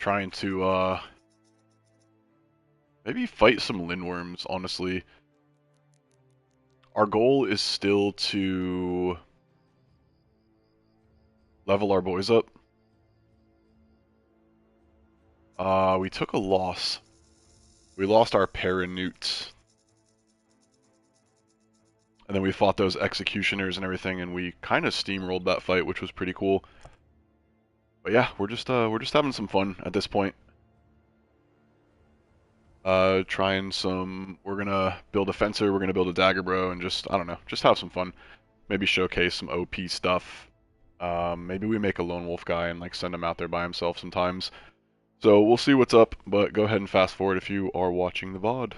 trying to maybe fight some lindworms, honestly. Our goal is still to level our boys up. We took a loss. We lost our Paranewts. And then we fought those executioners and everything, and we kind of steamrolled that fight, which was pretty cool. But yeah, we're just having some fun at this point. Trying some. We're gonna build a fencer. We're gonna build a dagger bro, and just I don't know, just have some fun. Maybe showcase some OP stuff. Maybe we make a lone wolf guy and like send him out there by himself sometimes. So we'll see what's up. But go ahead and fast forward if you are watching the VOD.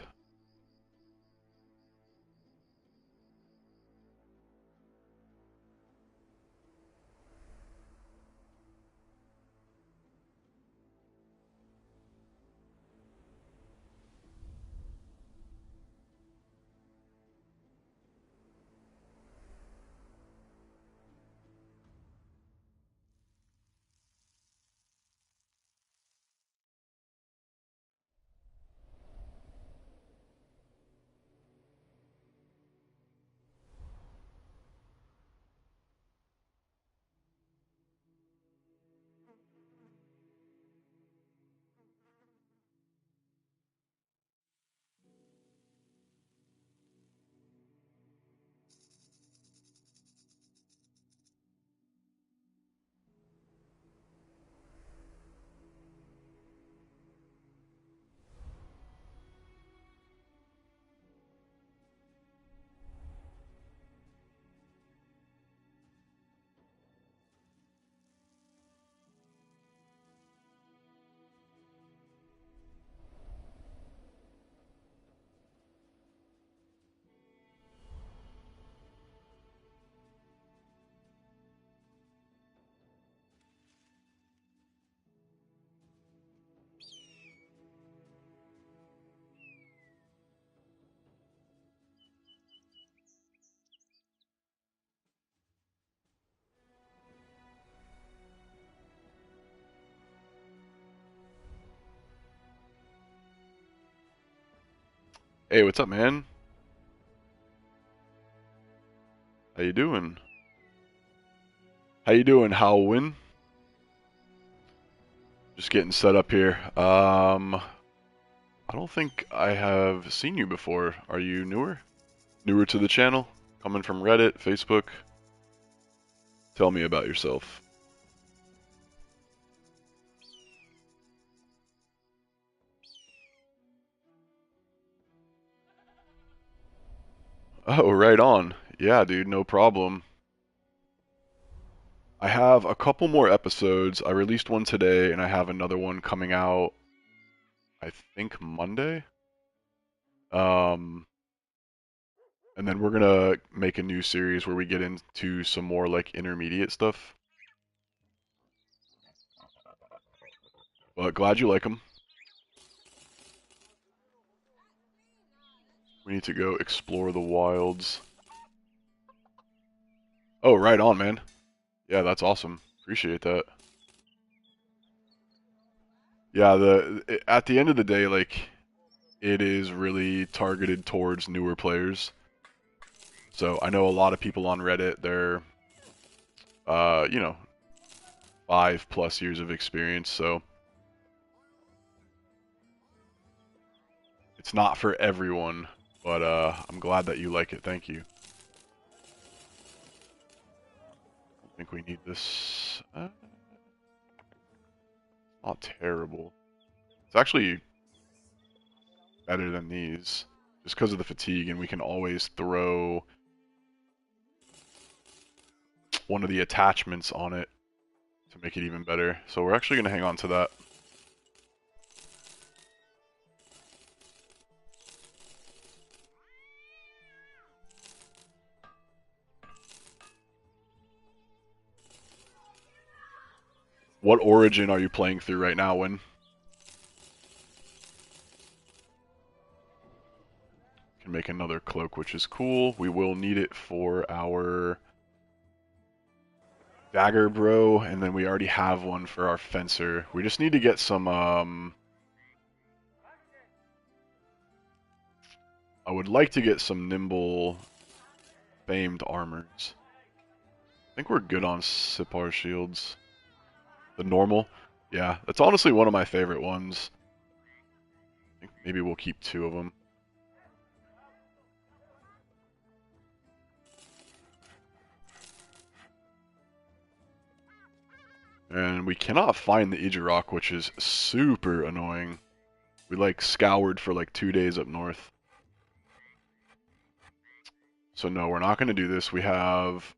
Hey, what's up, man? How you doing? How you doing, Howwin? Just getting set up here. I don't think I have seen you before. Are you newer? Newer to the channel? Coming from Reddit, Facebook? Tell me about yourself. Oh, right on. Yeah, dude, no problem. I have a couple more episodes. I released one today, and I have another one coming out, I think Monday. Um, and then we're gonna make a new series where we get into some more like intermediate stuff. But glad you like them. We need to go explore the wilds. Oh, right on, man. Yeah, that's awesome. Appreciate that. Yeah, at the end of the day, like it is really targeted towards newer players. So I know a lot of people on Reddit, they're you know, 5+ years of experience, so it's not for everyone, but I'm glad that you like it. Thank you. I think we need this. Not terrible. It's actually better than these, just because of the fatigue, and we can always throw one of the attachments on it to make it even better. So we're actually going to hang on to that. What origin are you playing through right now, Win? Can make another cloak, which is cool. We will need it for our dagger bro, and then we already have one for our fencer. We just need to get some, I would like to get some nimble famed armors. I think we're good on Sipar shields. The normal? Yeah, that's honestly one of my favorite ones. I think maybe we'll keep 2 of them. And we cannot find the Ijarok, which is super annoying. We like scoured for like 2 days up north. So no, we're not going to do this. We have...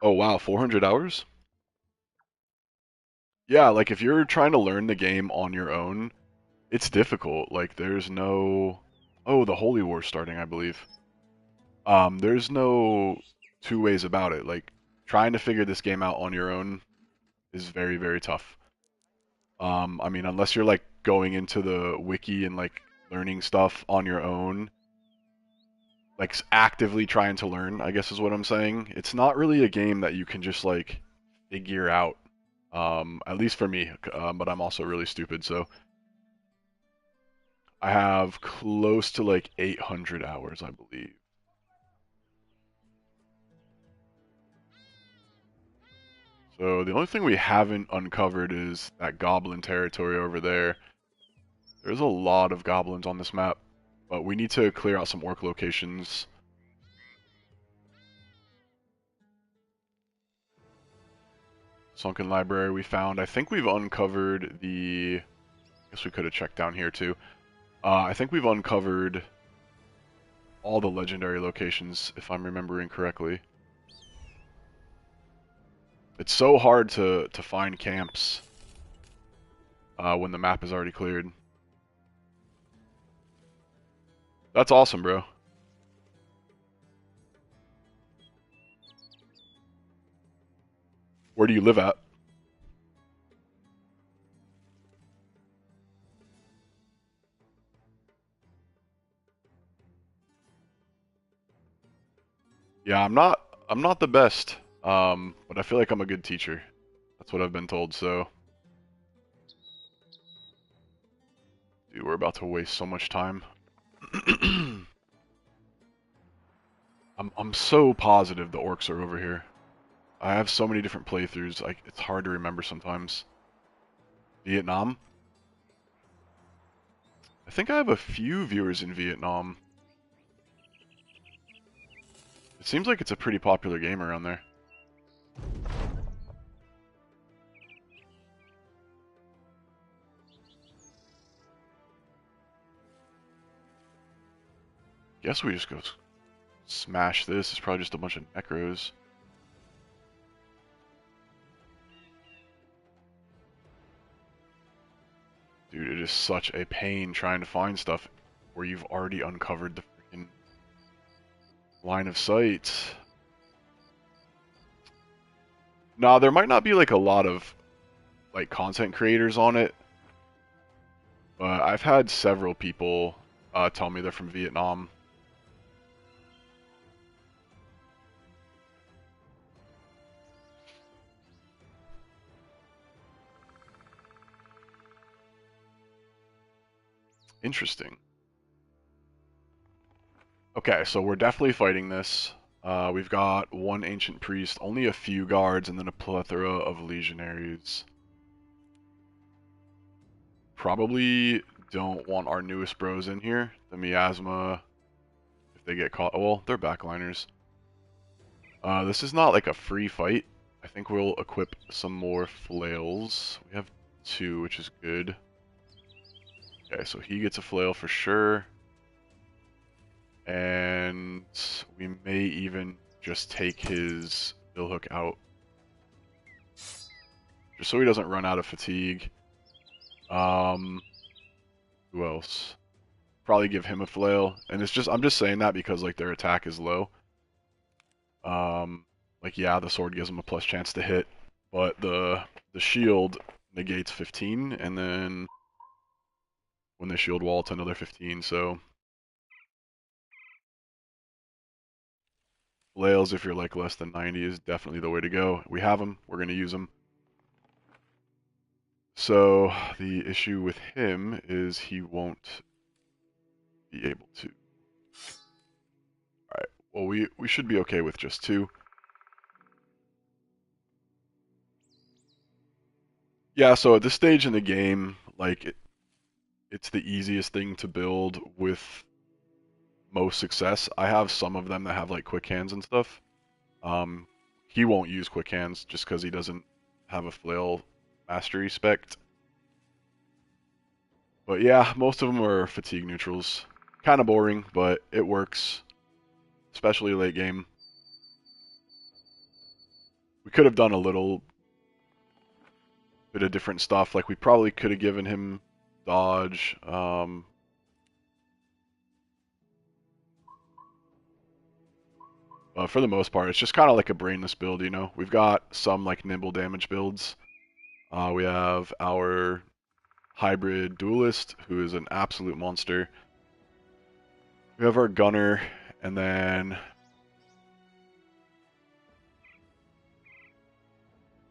Oh wow, 400 hours? Yeah, like if you're trying to learn the game on your own, it's difficult. Like there's no... Oh, the Holy War's starting, I believe. There's no 2 ways about it. Like trying to figure this game out on your own is very, very tough. I mean, unless you're like going into the wiki and like learning stuff on your own, like actively trying to learn, I guess is what I'm saying. It's not really a game that you can just like figure out. At least for me, but I'm also really stupid, so I have close to like 800 hours, I believe. So the only thing we haven't uncovered is that goblin territory over there. There's a lot of goblins on this map, but we need to clear out some orc locations. Sunken library we found. I think we've uncovered the... I guess we could have checked down here too. I think we've uncovered all the legendary locations, if I'm remembering correctly. It's so hard to find camps when the map is already cleared. That's awesome, bro. Where do you live at? Yeah, I'm not the best, but I feel like I'm a good teacher. That's what I've been told, so... Dude, we're about to waste so much time. I'm so positive the orcs are over here. I have so many different playthroughs, like it's hard to remember sometimes. Vietnam? I think I have a few viewers in Vietnam. It seems like it's a pretty popular game around there. Guess we just go smash this. It's probably just a bunch of necros. Dude, it is such a pain trying to find stuff where you've already uncovered the freaking line of sight. Nah, there might not be like a lot of like content creators on it, but I've had several people tell me they're from Vietnam. Interesting. Okay, so we're definitely fighting this. We've got 1 ancient priest, only a few guards, and then a plethora of legionaries. Probably don't want our newest bros in here. The miasma, if they get caught. Well, they're backliners. This is not like a free fight. I think we'll equip some more flails. We have 2, which is good. Okay, so he gets a flail for sure. And we may even just take his billhook out. Just so he doesn't run out of fatigue. Who else? Probably give him a flail. And it's just, I'm just saying that because like their attack is low. Like yeah, the sword gives them a plus chance to hit, but the shield negates 15, and then when they shield wall, it's another 15. So Flails, if you're like less than 90, is definitely the way to go. We have them. We're going to use them. So the issue with him is he won't be able to. All right. Well, we should be okay with just 2. Yeah, so at this stage in the game, like it's the easiest thing to build with most success. I have some of them that have like quick hands and stuff. Um, he won't use quick hands just because he doesn't have a flail mastery spec. But yeah, most of them are fatigue neutrals. Kind of boring, but it works, especially late game. We could have done a little bit of different stuff. Like we probably could have given him dodge. But for the most part, it's just kind of like a brainless build, you know? We've got some like nimble damage builds. We have our hybrid duelist, who is an absolute monster. We have our gunner, and then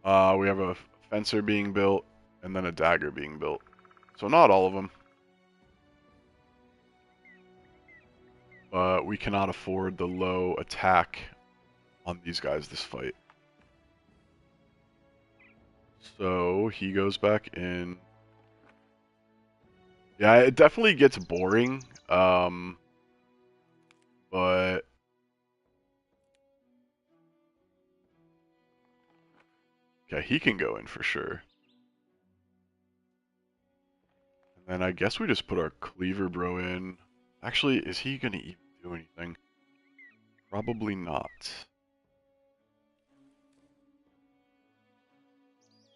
we have a fencer being built, and then a dagger being built. So not all of them. But we cannot afford the low attack on these guys this fight. So he goes back in. Yeah, it definitely gets boring. But okay, he can go in for sure. And then I guess we just put our cleaver bro in. Actually, is he gonna even do anything? Probably not.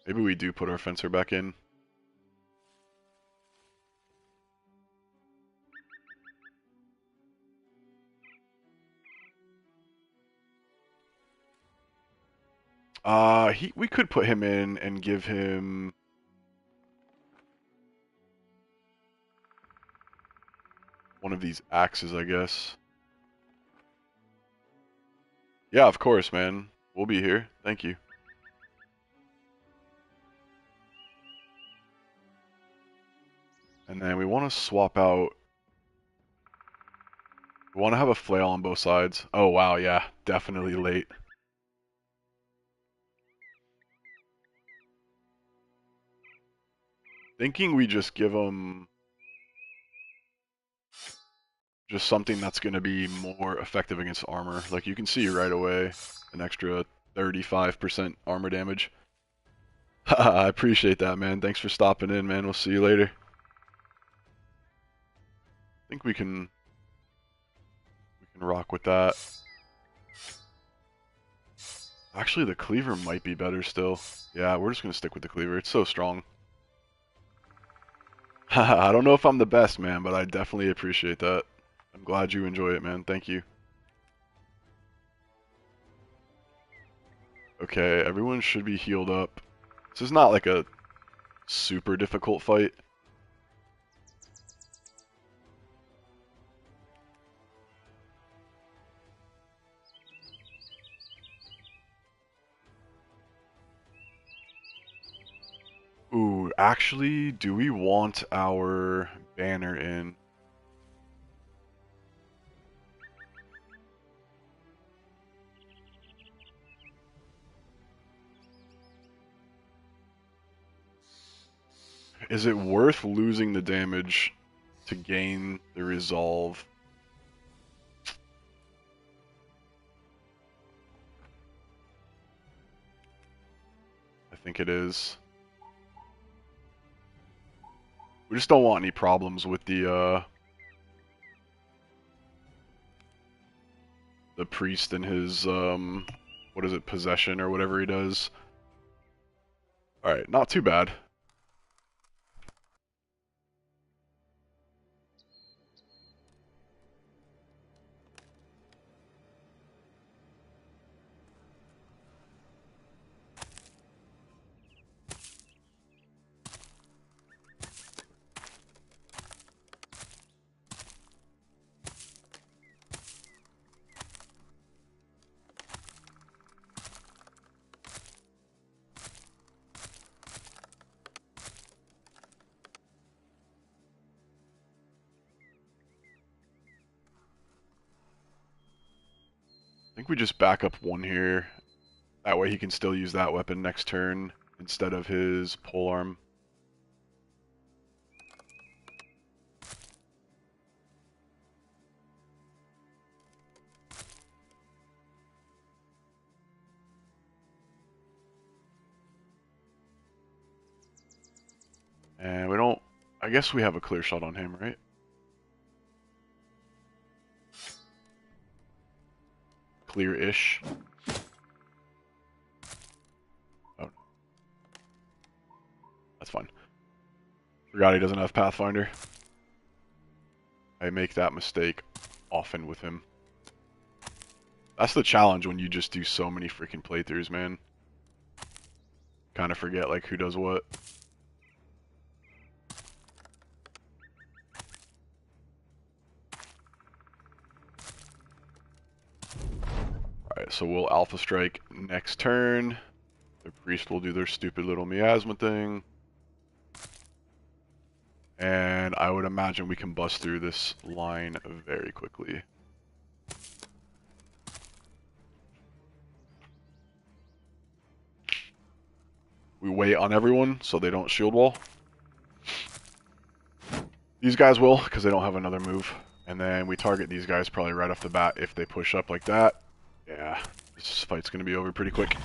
Maybe we do put our fencer back in. We could put him in and give him one of these axes, I guess. Yeah, of course, man. We'll be here. Thank you. And then we want to swap out. We want to have a flail on both sides. Oh, wow, yeah. Definitely late. Thinking we just give him just something that's going to be more effective against armor. Like you can see right away, an extra 35% armor damage. I appreciate that, man. Thanks for stopping in, man. We'll see you later. I think we can rock with that. Actually, the cleaver might be better still. Yeah, we're just gonna stick with the cleaver. It's so strong. I don't know if I'm the best, man, but I definitely appreciate that. I'm glad you enjoy it, man. Thank you. Okay, everyone should be healed up. This is not like a super difficult fight. Ooh, actually, do we want our banner in? Is it worth losing the damage to gain the resolve? I think it is. We just don't want any problems with the priest and his what is it, possession or whatever he does. All right, not too bad. think we just back up one here. That way he can still use that weapon next turn instead of his polearm. And we don't... I guess we have a clear shot on him, right? Clear-ish. Oh, that's fine. Forgot he doesn't have Pathfinder. I make that mistake often with him. That's the challenge when you just do so many freaking playthroughs, man. Kind of forget, like, who does what. Alright, so we'll Alpha Strike next turn. The Priest will do their stupid little miasma thing. And I would imagine we can bust through this line very quickly. We wait on everyone so they don't shield wall. These guys will, because they don't have another move. And then we target these guys probably right off the bat if they push up like that. Yeah, this fight's going to be over pretty quick.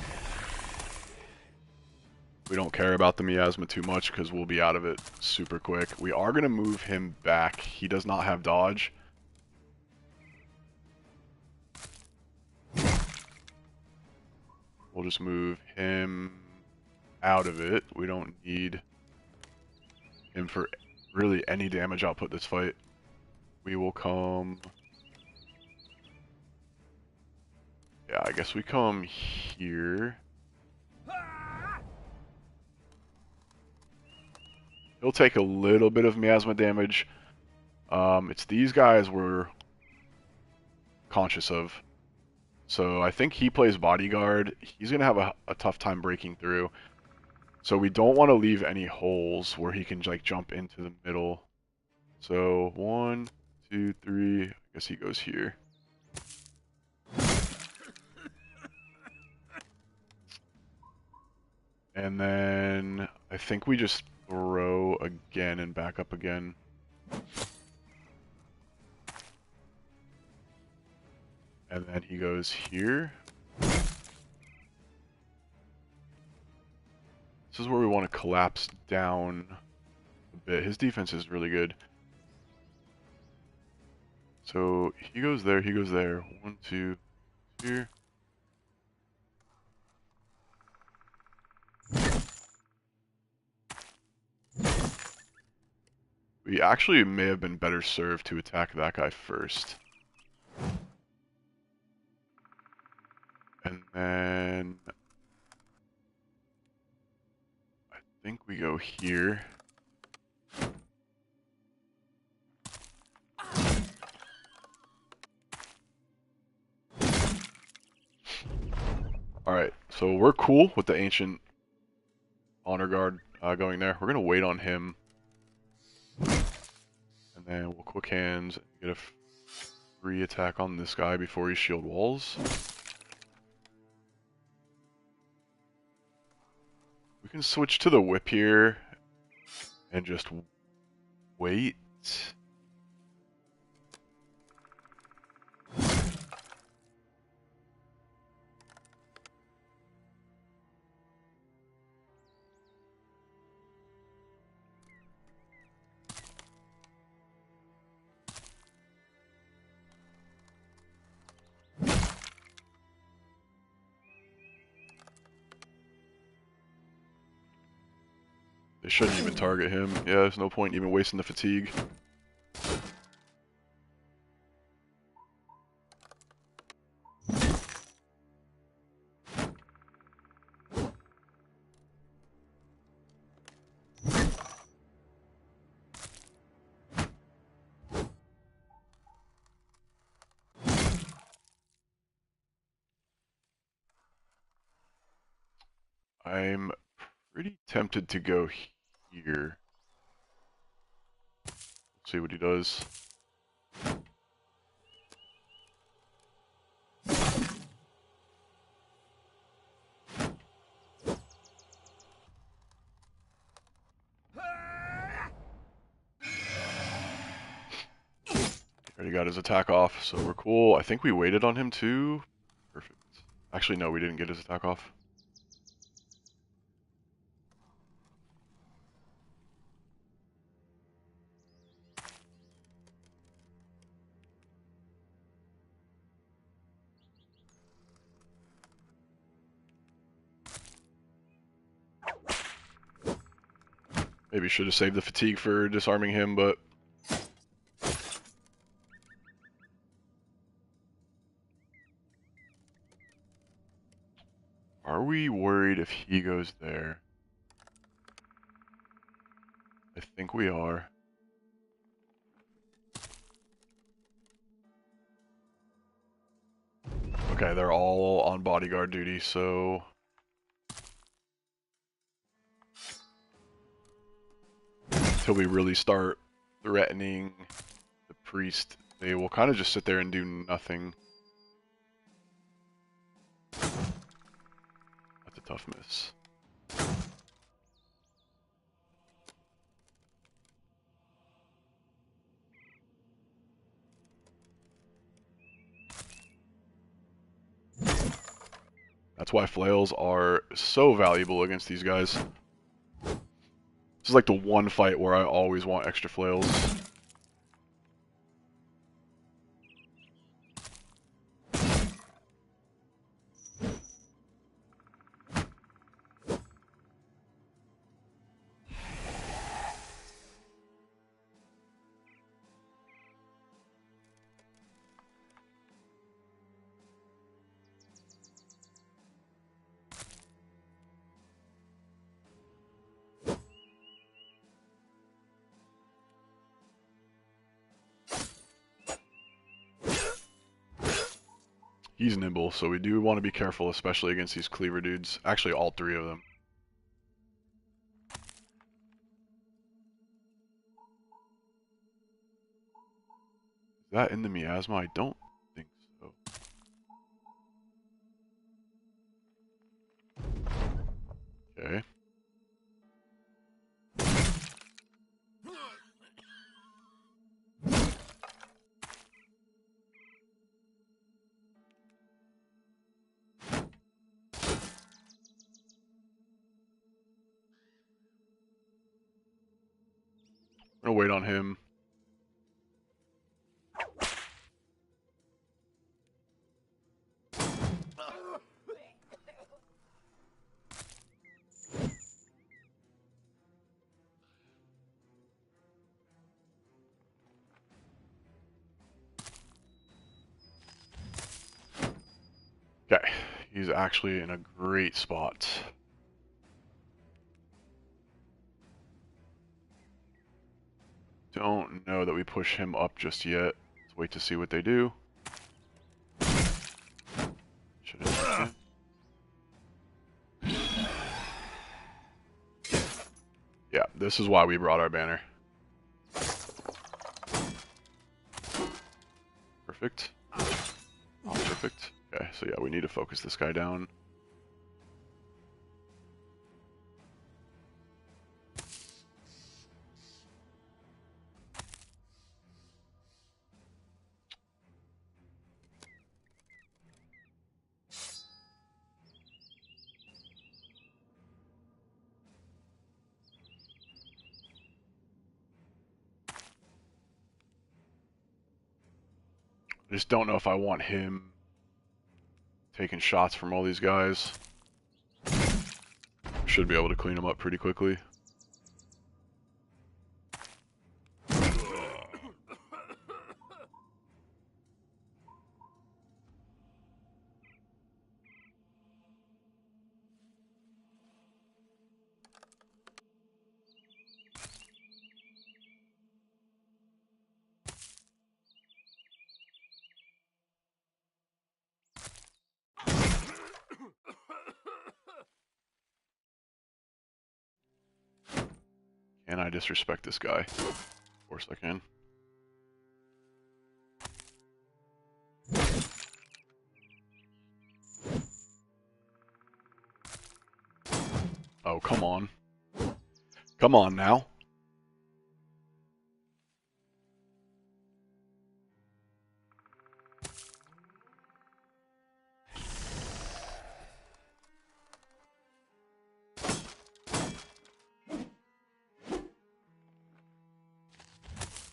We don't care about the miasma too much because we'll be out of it super quick. We are going to move him back. He does not have dodge. We'll just move him out of it. We don't need him for really any damage output this fight. We will come... Yeah, I guess we come here. He'll take a little bit of miasma damage. It's these guys we're conscious of. So I think he plays bodyguard. He's going to have a tough time breaking through. So we don't want to leave any holes where he can like jump into the middle. So 1, 2, 3. I guess he goes here. And then I think we just throw again and back up again. And then he goes here. This is where we want to collapse down a bit. His defense is really good. So he goes there, he goes there. 1, 2, here. We actually may have been better served to attack that guy first. And then I think we go here. Alright, so we're cool with the Ancient Honor Guard going there. We're going to wait on him. And then we'll quick hands and get a free attack on this guy before he shield walls. We can switch to the whip here and just wait. They shouldn't even target him. Yeah, there's no point even wasting the fatigue. I'm pretty tempted to go here. See what he does. Already got his attack off, so we're cool. I think we waited on him too. Perfect. Actually, no, we didn't get his attack off. Maybe should have saved the fatigue for disarming him, but... Are we worried if he goes there? I think we are. Okay, they're all on bodyguard duty, so... Until we really start threatening the priest, they will kind of just sit there and do nothing. That's a tough miss. That's why flails are so valuable against these guys. This is like the one fight where I always want extra flails. He's nimble, so we do want to be careful, especially against these cleaver dudes. Actually, all three of them. Is that in the miasma? I don't think so. Okay. I'm gonna wait on him. Okay, he's actually in a great spot. Don't know that we push him up just yet. Let's wait to see what they do. Should have Yeah, this is why we brought our banner. Perfect. Oh, perfect. Okay, so yeah, we need to focus this guy down. I just don't know if I want him taking shots from all these guys. Should be able to clean them up pretty quickly. Can I disrespect this guy? Of course I can. Oh, come on. Come on now.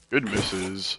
Good misses.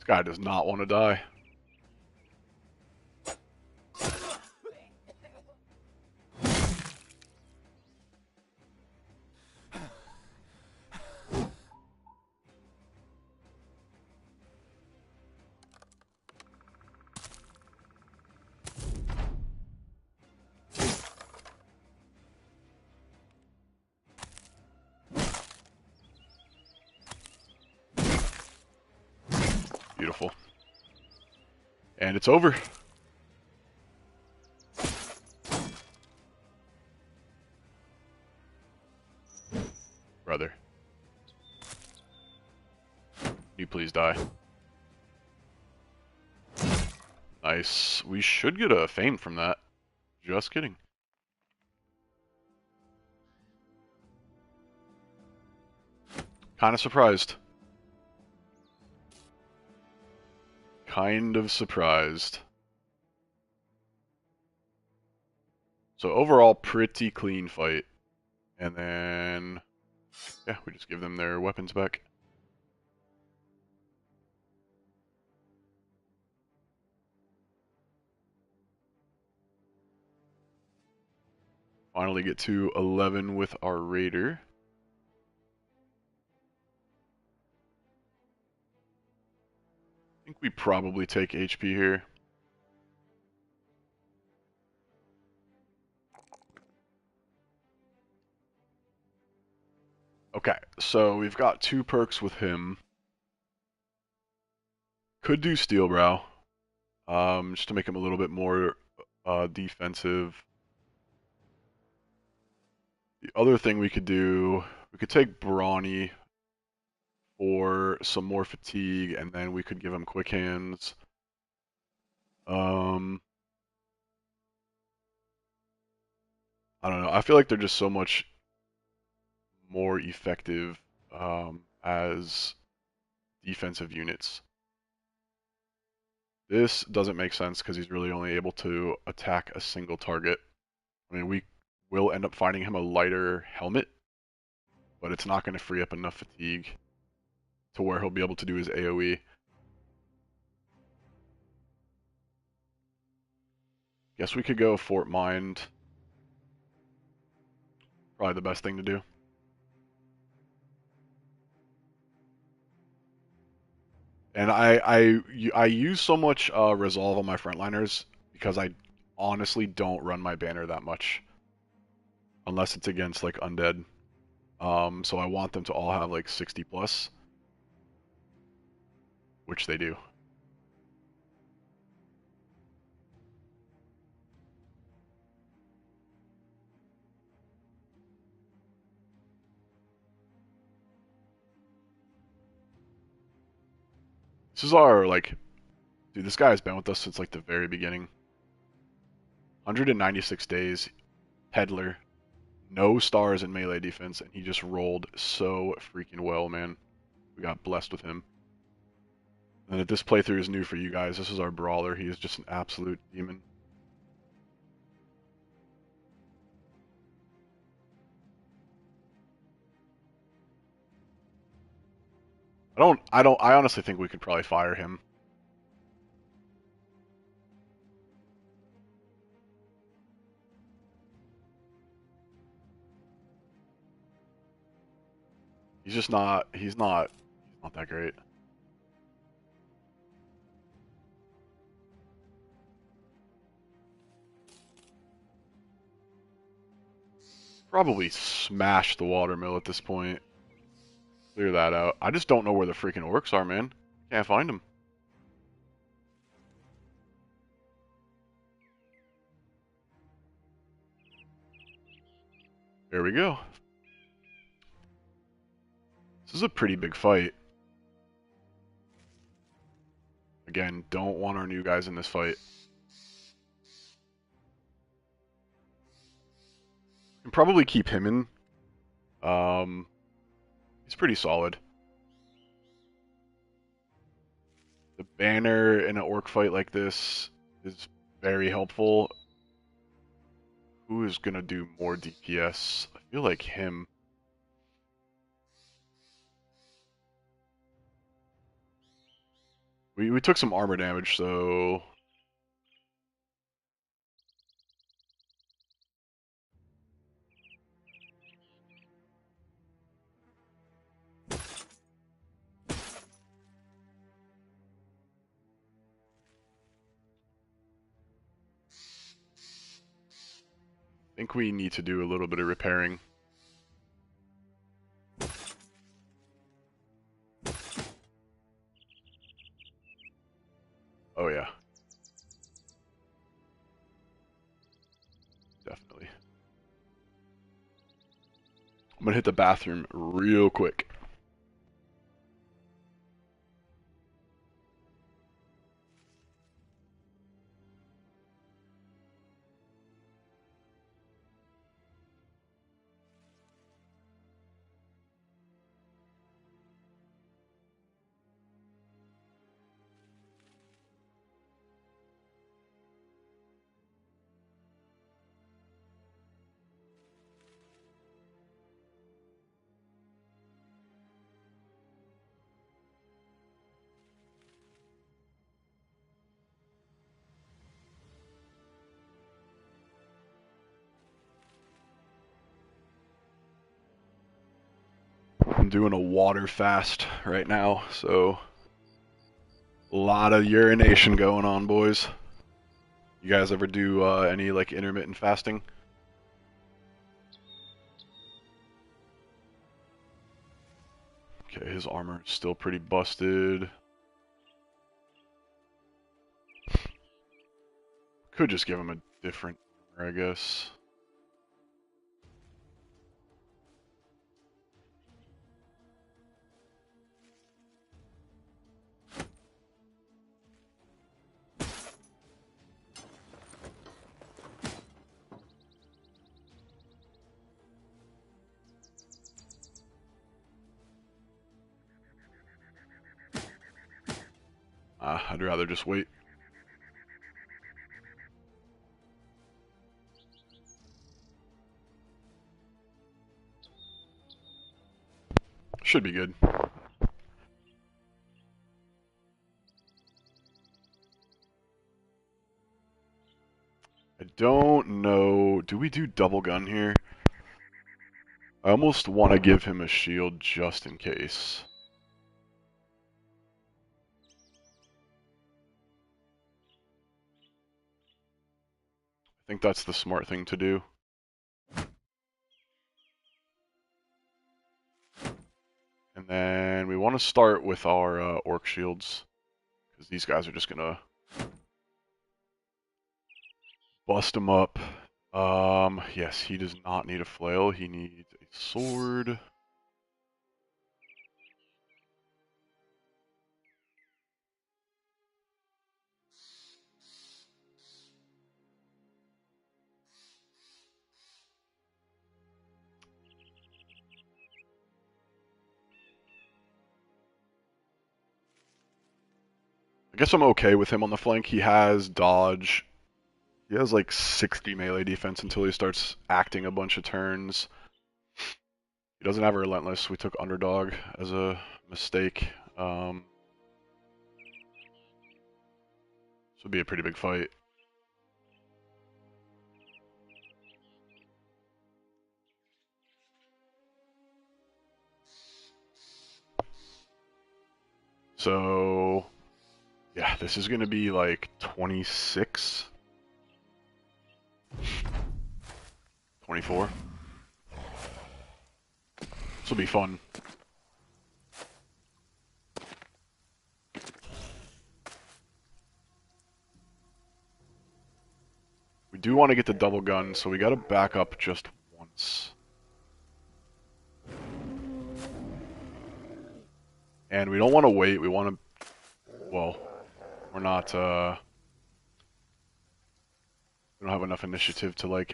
This guy does not want to die. Beautiful. And it's over. Brother. You please die. Nice. We should get a fame from that. Just kidding. Kind of surprised. Kind of surprised. So overall, pretty clean fight. And then, yeah, we just give them their weapons back. Finally get to 11 with our raider. I think we probably take HP here. Okay, so we've got 2 perks with him. Could do Steel Brow, just to make him a little bit more defensive. The other thing we could do, we could take Brawny for some more fatigue, and then we could give him Quick Hands. I don't know. I feel like they're just so much more effective as defensive units. This doesn't make sense because he's really only able to attack a single target. I mean, we will end up finding him a lighter helmet, but it's not going to free up enough fatigue to where he'll be able to do his AoE. Guess we could go Fort Mind. Probably the best thing to do. And I use so much resolve on my frontliners because I honestly don't run my banner that much unless it's against like undead. So I want them to all have like 60 plus, which they do. This is our like, dude, this guy has been with us since like the very beginning. 196 days, peddler, no stars in melee defense, and he just rolled so freaking well, man. We got blessed with him. And if this playthrough is new for you guys, this is our brawler. He is just an absolute demon. I honestly think we could probably fire him. He's not that great. Probably smash the watermill at this point. Clear that out. I just don't know where the freaking orcs are, man. Can't find them. There we go. This is a pretty big fight. Again, don't want our new guys in this fight. Can probably keep him in. He's pretty solid. The banner in an orc fight like this is very helpful. Who is gonna do more DPS? I feel like him. We took some armor damage, so I think we need to do a little bit of repairing. Oh yeah. Definitely. I'm gonna hit the bathroom real quick. I'm doing a water fast right now, so a lot of urination going on, boys. You guys ever do any like intermittent fasting? Okay, his armor is still pretty busted. Could just give him a different armor, I guess. I'd rather just wait. Should be good. I don't know. Do we do double gun here? I almost want to give him a shield just in case. I think that's the smart thing to do. And then we want to start with our orc shields, because these guys are just gonna bust him up. Yes, he does not need a flail. He needs a sword. I guess I'm okay with him on the flank. He has dodge. He has like 60 melee defense until he starts acting a bunch of turns. He doesn't have a relentless. We took underdog as a mistake. This would be a pretty big fight. So, yeah, this is going to be like 26, 24. This will be fun. We do want to get the double gun, so we got to back up just once. And we don't want to wait. We want to... Well, we're not... We don't have enough initiative to, like,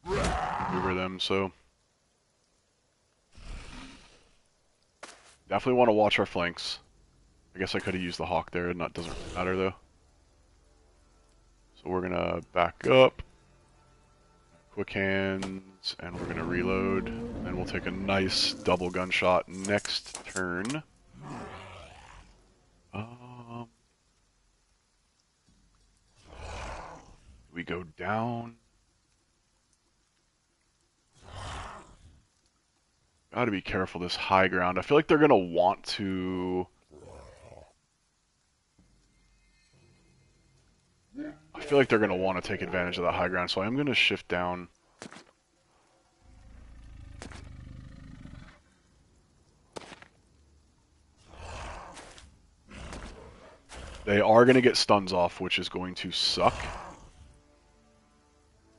maneuver them, so... Definitely want to watch our flanks. I guess I could have used the hawk there, and that doesn't matter, though. So we're going to back up. Quick hands, and we're going to reload. And we'll take a nice double gunshot next turn. We go down. Gotta be careful this high ground. I feel like they're gonna want to... I feel like they're gonna want to take advantage of that high ground, so I'm gonna shift down. They are gonna get stuns off, which is going to suck.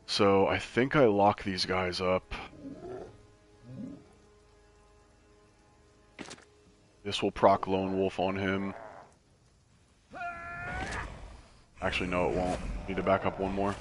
So I think I lock these guys up. This will proc Lone Wolf on him. Actually, no, it won't. Need to back up one more.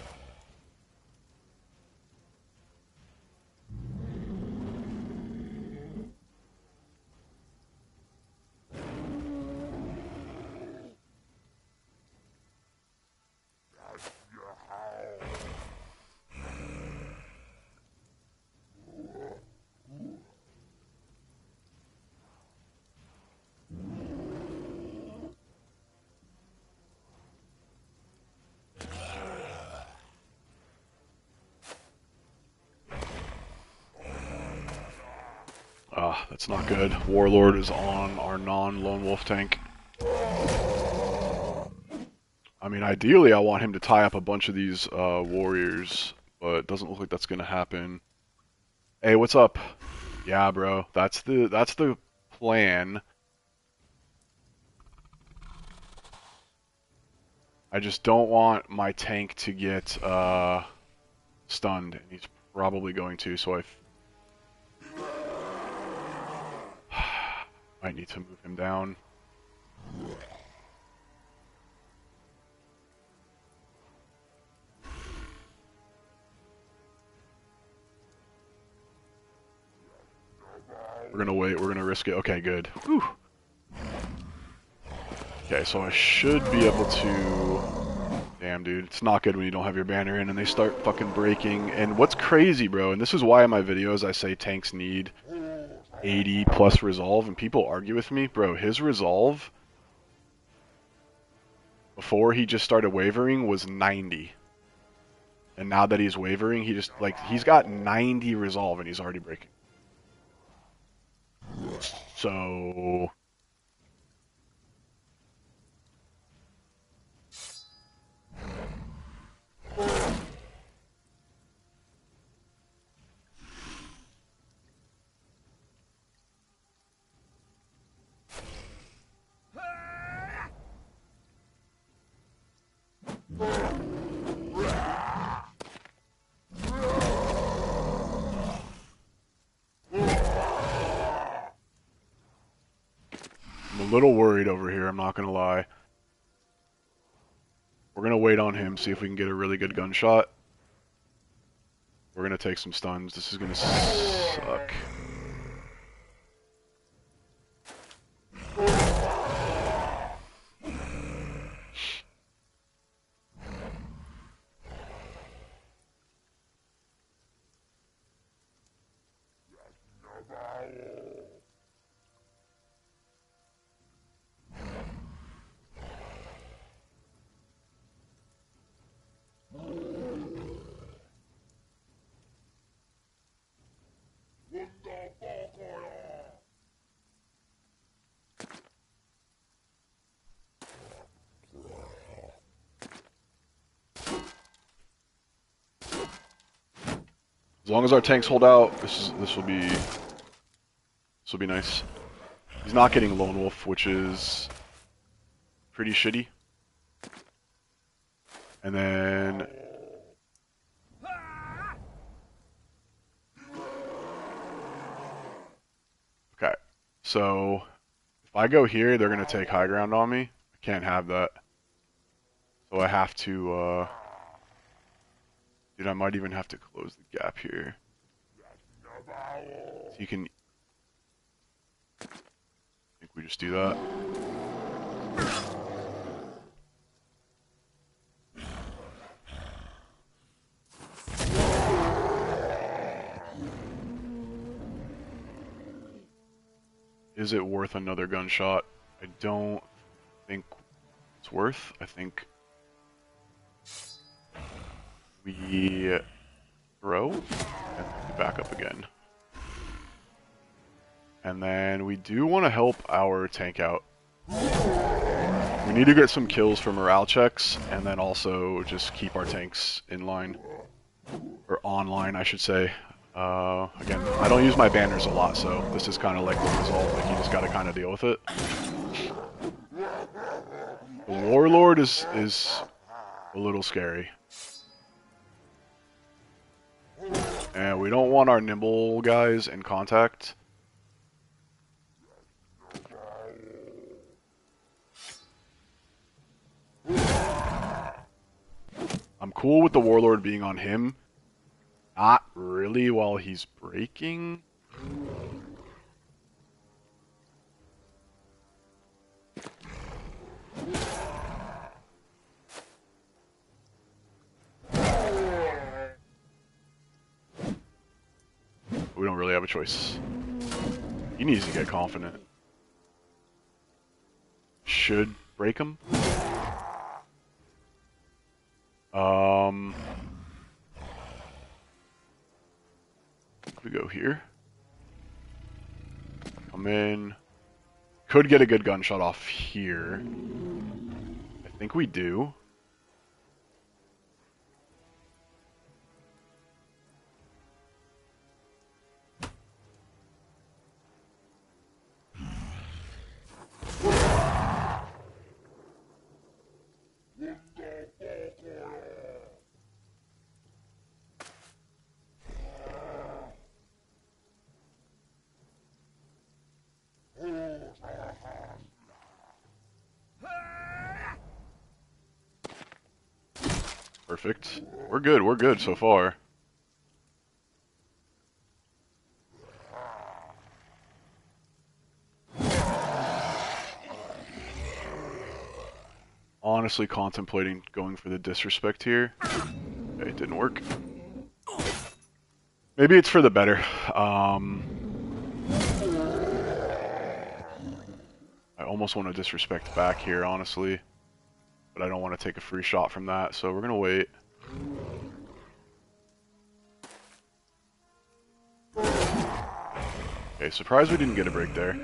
That's not good. Warlord is on our non-Lone Wolf tank. I mean, ideally I want him to tie up a bunch of these warriors, but it doesn't look like that's gonna happen. Hey, what's up? Yeah, bro. That's the plan. I just don't want my tank to get stunned, and he's probably going to, so I might need to move him down. We're gonna wait, we're gonna risk it. Okay, good. Whew. Okay, so I should be able to... Damn, dude, it's not good when you don't have your banner in and they start fucking breaking. And what's crazy, bro, and this is why in my videos I say tanks need 80 plus resolve, and people argue with me. Bro, his resolve, before he just started wavering, was 90. And now that he's wavering, he's got 90 resolve and he's already breaking. So... I'm a little worried over here, I'm not gonna lie. We're gonna wait on him, see if we can get a really good gunshot. We're gonna take some stuns. This is gonna suck. long as our tanks hold out, this will be nice. He's not getting Lone Wolf, which is pretty shitty. And then okay, so if I go here, they're gonna take high ground on me. I can't have that, so I have to. Dude, I might even have to close the gap here. So you can. I think we just do that. Is it worth another gunshot? I don't think it's worth. I think we throw and we back up again. And then we do want to help our tank out. We need to get some kills for morale checks, and then also just keep our tanks in line. Or online, I should say. Again, I don't use my banners a lot, so this is kind of like the result. Like, you just gotta kind of deal with it. The Warlord is a little scary. And we don't want our nimble guys in contact. I'm cool with the Warlord being on him. Not really while he's breaking. We don't really have a choice. He needs to get confident. Should break him. We go here. Come in. Could get a good gunshot off here. I think we do. Perfect. We're good so far. Honestly contemplating going for the disrespect here. Okay, it didn't work. Maybe it's for the better. I almost want to disrespect back here, honestly. But I don't want to take a free shot from that, so we're going to wait. Okay, surprised we didn't get a break there.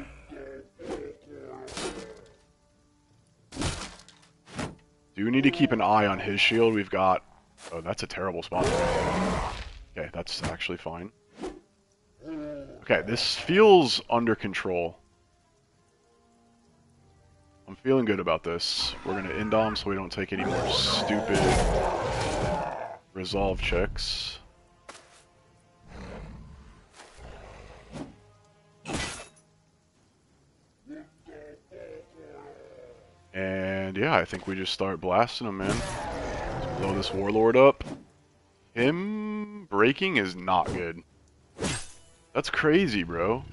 Do need to keep an eye on his shield. We've got... Oh, that's a terrible spot. Okay, that's actually fine. Okay, this feels under control. I'm feeling good about this. We're gonna indom so we don't take any more stupid resolve checks. And yeah, I think we just start blasting him, man. Let's blow this Warlord up. Him breaking is not good. That's crazy, bro.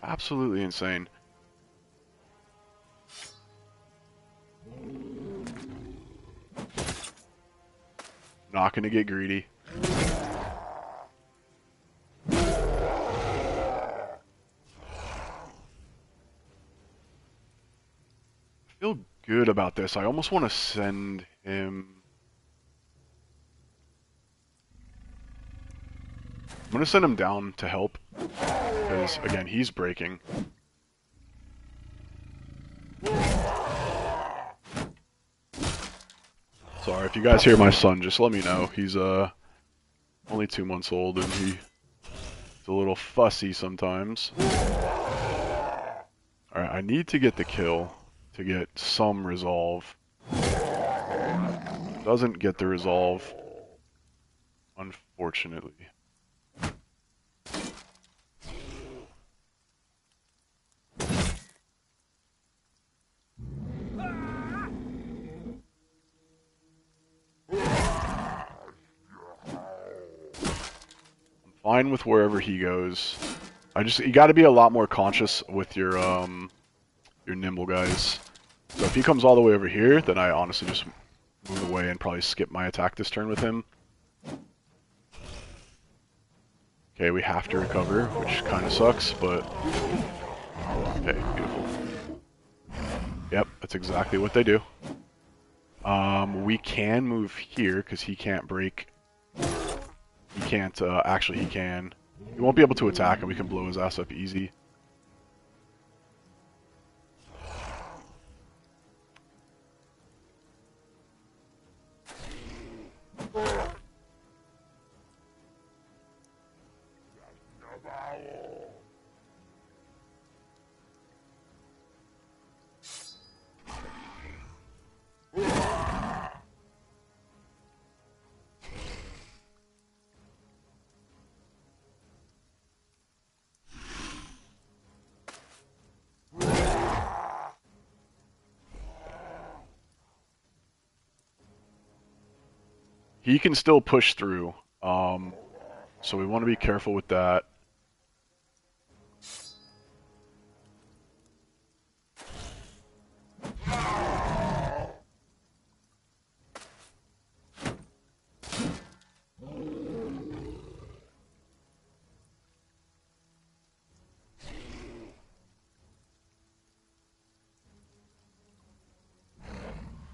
Absolutely insane. Not gonna get greedy. I feel good about this. I almost want to send him... I'm gonna send him down to help. Because, again, he's breaking. Sorry, if you guys hear my son, just let me know. He's only 2 months old, and he's a little fussy sometimes. Alright, I need to get the kill to get some resolve. Doesn't get the resolve, unfortunately. Fine with wherever he goes. You got to be a lot more conscious with your nimble guys. So if he comes all the way over here, then I honestly just move away and probably skip my attack this turn with him. Okay, we have to recover, which kind of sucks, but okay, beautiful. Yep, that's exactly what they do. We can move here because he can't break. He can't, actually he can. He won't be able to attack and we can blow his ass up easy. He can still push through, so we want to be careful with that.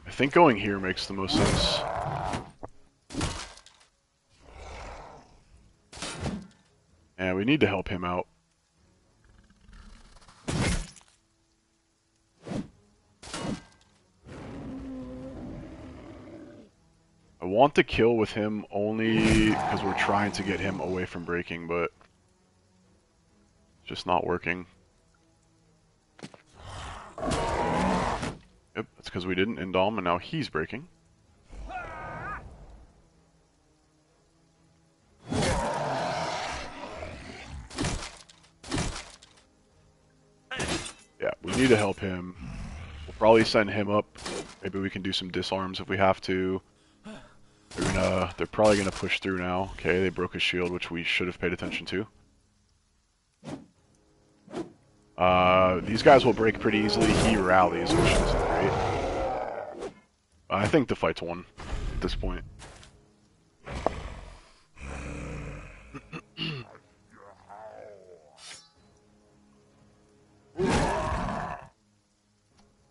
I think going here makes the most sense. And we need to help him out. I want to kill with him only because we're trying to get him away from breaking, but it's just not working. Yep, that's because we didn't end Dom and now he's breaking. Yeah, we need to help him. We'll probably send him up. Maybe we can do some disarms if we have to. They're probably gonna push through now. Okay, they broke his shield, which we should have paid attention to. These guys will break pretty easily. He rallies, which isn't great. I think the fight's won at this point.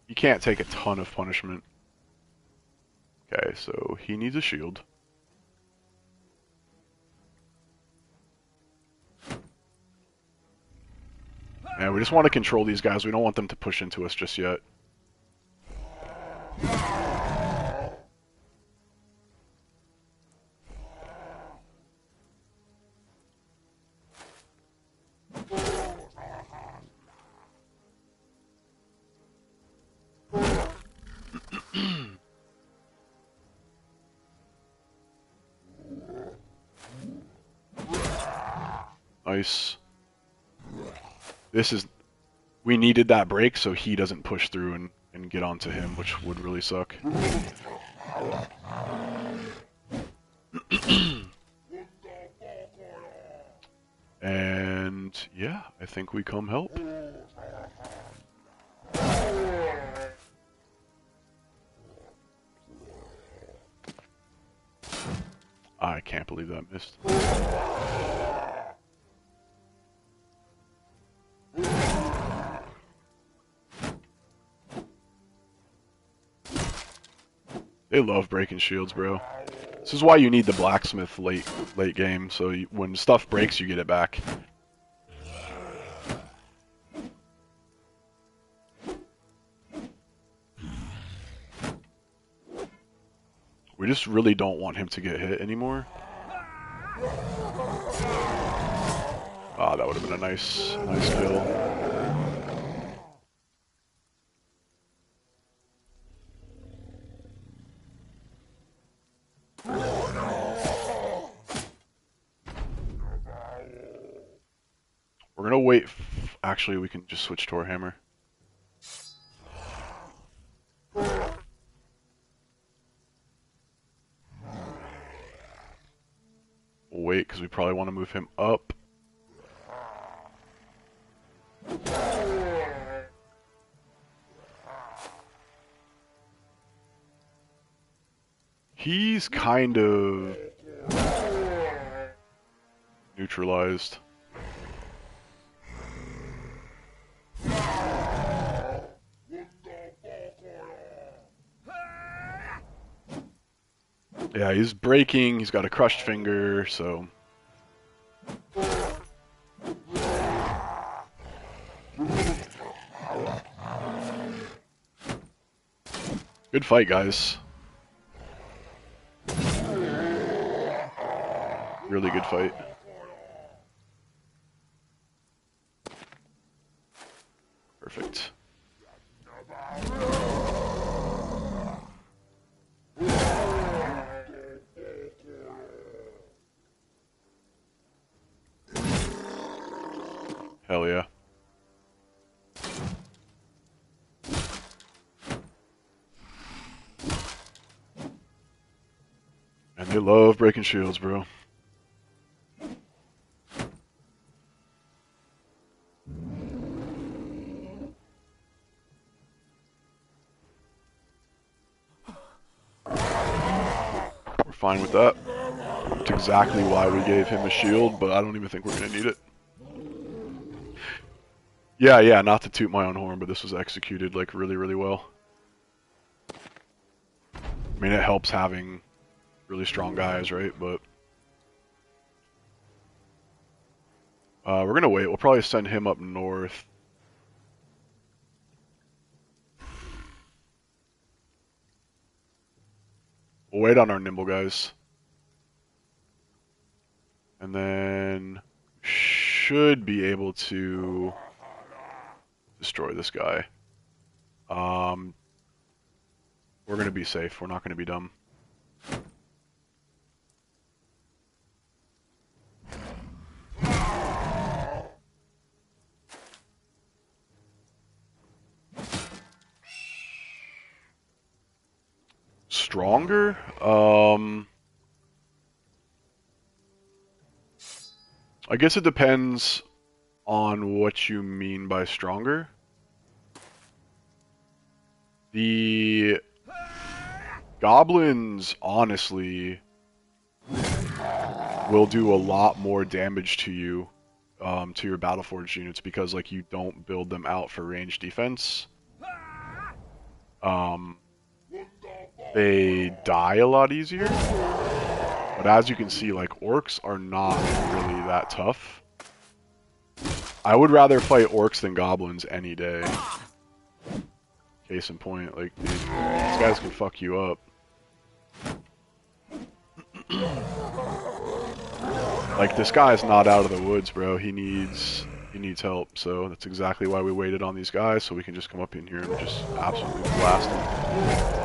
You can't take a ton of punishment. Okay, so he needs a shield. And we just want to control these guys. We don't want them to push into us just yet. Nice. We needed that break so he doesn't push through and get onto him, which would really suck. And yeah, I think we come help. I can't believe that missed. They love breaking shields, bro. This is why you need the blacksmith late game, so when stuff breaks, you get it back. We just really don't want him to get hit anymore. Ah, that would have been a nice kill. We're gonna wait. Actually, we can just switch to our hammer. We'll wait because we probably want to move him up. He's kind of neutralized. Yeah, he's breaking, he's got a crushed finger, so... Good fight, guys. Really good fight. Perfect. Hell yeah. And they love breaking shields, bro. We're fine with that. That's exactly why we gave him a shield, but I don't even think we're gonna need it. Yeah, not to toot my own horn, but this was executed, like, really, really well. I mean, it helps having really strong guys, right? But... we're gonna wait. We'll probably send him up north. We'll wait on our nimble guys. And then... should be able to... destroy this guy. We're gonna be safe. We're not gonna be dumb. Stronger? I guess it depends on what you mean by stronger. The goblins, honestly, will do a lot more damage to you, to your Battleforged units, because, like, you don't build them out for range defense. They die a lot easier. But as you can see, like, orcs are not really that tough. I would rather fight orcs than goblins any day. Case in point, like, dude, these guys can fuck you up. Like, this guy's not out of the woods, bro. He needs help. So that's exactly why we waited on these guys, so we can just come up in here and just absolutely blast them.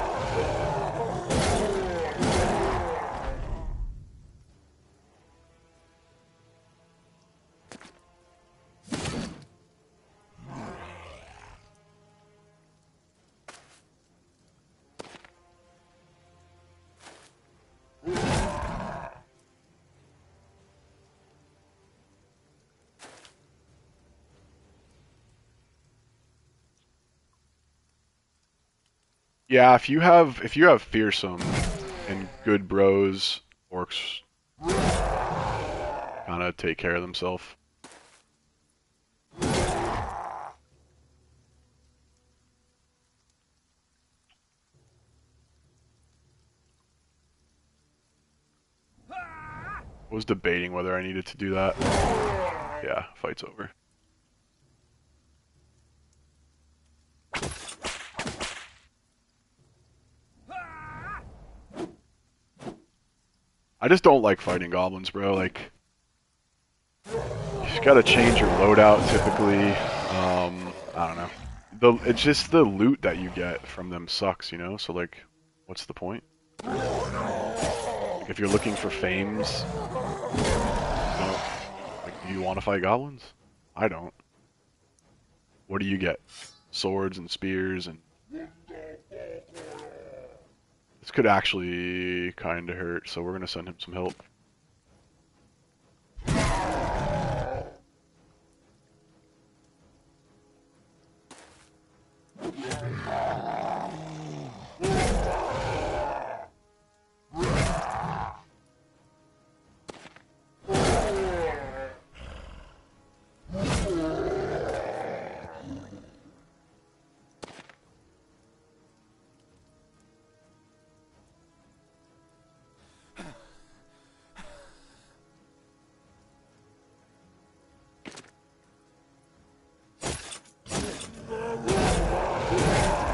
Yeah, if you have fearsome and good bros, orcs kind of take care of themselves. I was debating whether I needed to do that. Yeah, fight's over. I just don't like fighting goblins, bro. Like, you just gotta change your loadout typically. I don't know. It's just the loot that you get from them sucks, you know? So like, what's the point? Like, if you're looking for fames, you know, like, do you want to fight goblins? I don't. What do you get? Swords and spears and... This could actually kind of hurt, so we're gonna send him some help.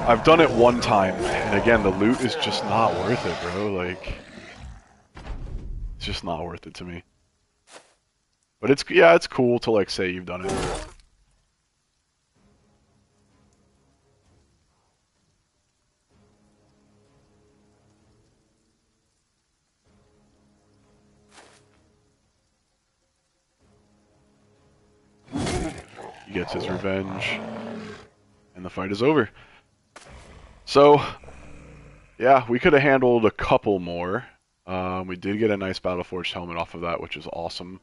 I've done it one time, and again, the loot is just not worth it, bro. Like, it's just not worth it to me. But it's, yeah, it's cool to, like, say you've done it. He gets his revenge, and the fight is over. So, yeah, we could have handled a couple more. We did get a nice Battleforged helmet off of that, which is awesome.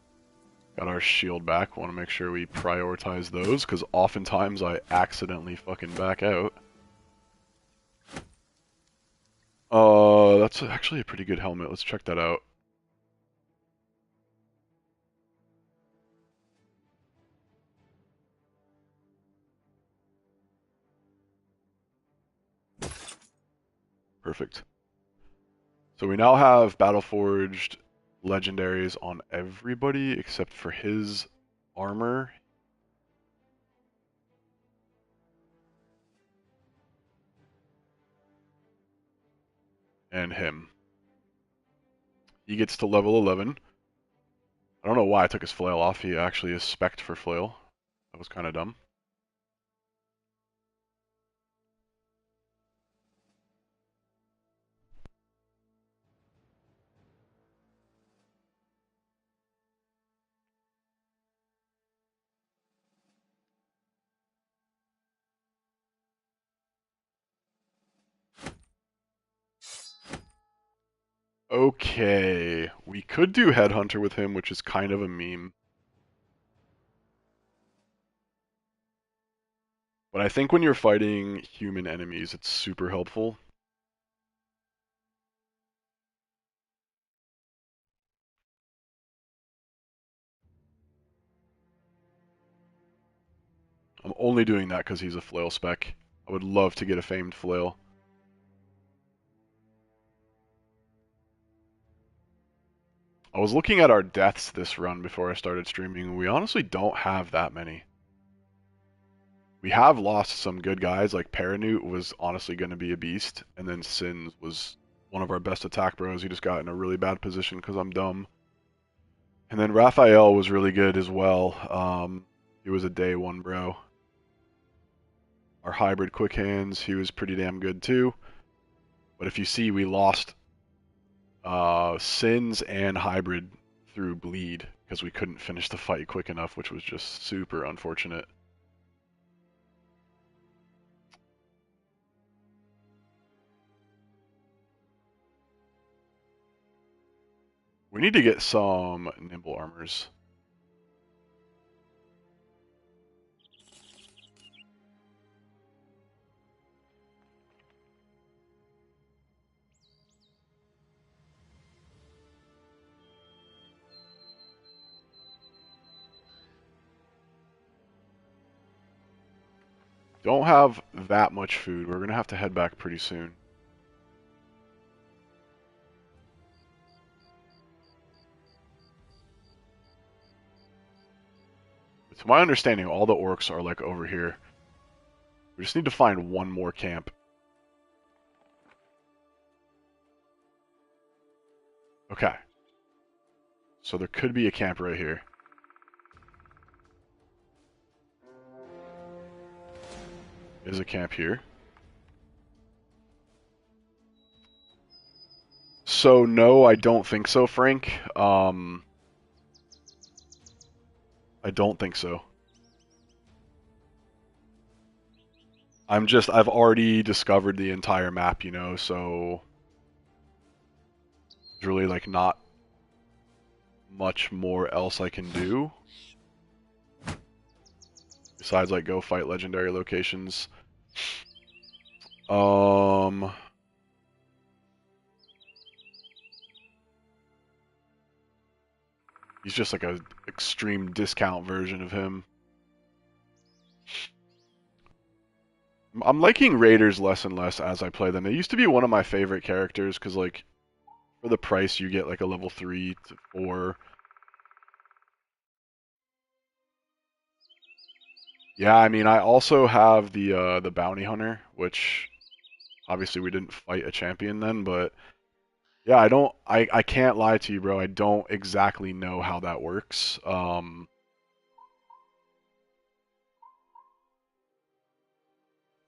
Got our shield back. Want to make sure we prioritize those, because oftentimes I accidentally fucking back out. That's actually a pretty good helmet. Let's check that out. Perfect. So we now have Battleforged legendaries on everybody except for his armor. And him. He gets to level 11. I don't know why I took his flail off. He actually is spec'd for flail. That was kind of dumb. Okay, we could do Headhunter with him, which is kind of a meme. But I think when you're fighting human enemies, it's super helpful. I'm only doing that because he's a flail spec. I would love to get a famed flail. I was looking at our deaths this run before I started streaming. We honestly don't have that many. We have lost some good guys, like Paranute was honestly going to be a beast, and then Sins was one of our best attack bros. He just got in a really bad position because I'm dumb. And then Raphael was really good as well. He was a day one bro. Our hybrid quick hands, he was pretty damn good too. But if you see, we lost Sins and hybrid through bleed because we couldn't finish the fight quick enough, which was just super unfortunate. We need to get some nimble armors. Don't have that much food. We're going to have to head back pretty soon. To my understanding, all the orcs are like over here. We just need to find one more camp. Okay. So there could be a camp right here. There's a camp here. So no, I don't think so, Frank. I don't think so. I've already discovered the entire map, you know, so there's really like not much more else I can do. Besides like go fight legendary locations. He's just like a extreme discount version of him. I'm liking Raiders less and less as I play them. They used to be one of my favorite characters because like for the price you get like a level 3 to 4. Yeah, I mean I also have the bounty hunter, which obviously we didn't fight a champion then, but yeah, I can't lie to you, bro. I don't exactly know how that works.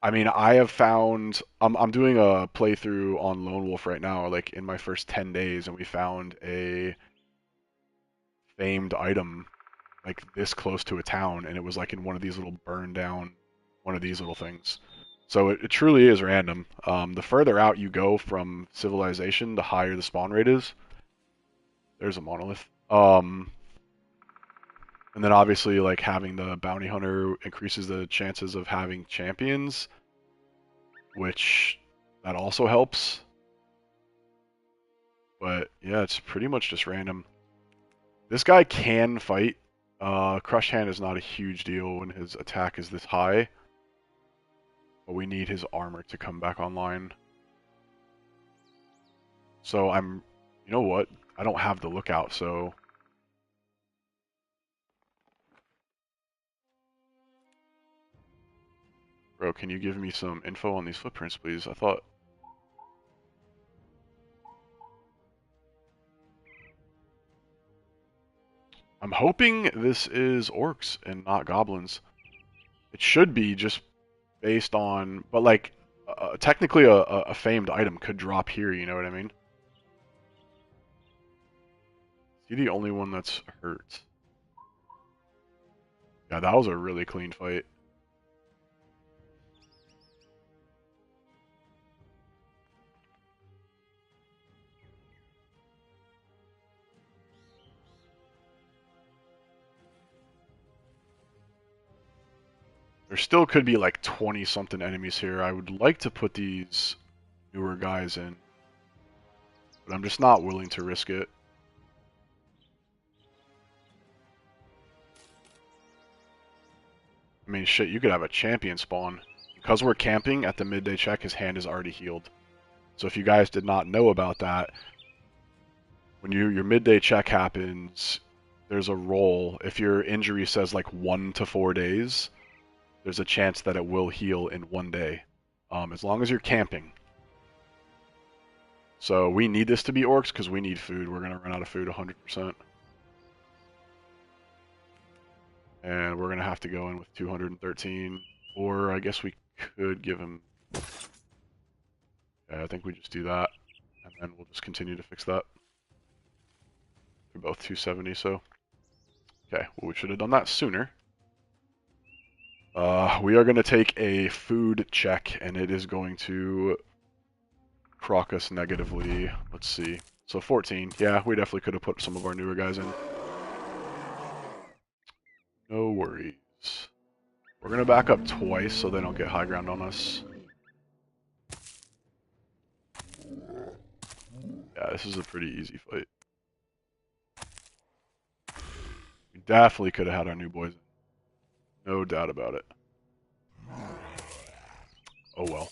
I mean, I have found I'm doing a playthrough on Lone Wolf right now, like in my first 10 days, and we found a famed item like this close to a town, and it was like in one of these little burned down, one of these little things. So it truly is random. The further out you go from civilization, the higher the spawn rate is. There's a monolith. And then obviously like having the bounty hunter increases the chances of having champions, which that also helps. But yeah, it's pretty much just random. This guy can fight. Crush Hand is not a huge deal when his attack is this high. But we need his armor to come back online. So you know what? I don't have the lookout, so... Bro, can you give me some info on these footprints, please? I thought... I'm hoping this is orcs and not goblins. It should be just based on... But like, technically a famed item could drop here, you know what I mean? Is he the only one that's hurt? Yeah, that was a really clean fight. There still could be like 20 something enemies here. I would like to put these newer guys in, but I'm just not willing to risk it. I mean, shit, you could have a champion spawn. Because we're camping at the midday check, his hand is already healed. So if you guys did not know about that, when your midday check happens, there's a roll. If your injury says like 1 to 4 days, there's a chance that it will heal in 1 day. As long as you're camping. So we need this to be orcs because we need food. We're going to run out of food 100%. And we're going to have to go in with 213. Or I guess we could give him... Yeah, I think we just do that. And then we'll just continue to fix that. They're both 270, so... Okay, well we should have done that sooner. We are going to take a food check, and it is going to crock us negatively. Let's see. So 14. Yeah, we definitely could have put some of our newer guys in. No worries. We're going to back up twice so they don't get high ground on us. Yeah, this is a pretty easy fight. We definitely could have had our new boys in. No doubt about it. Oh well.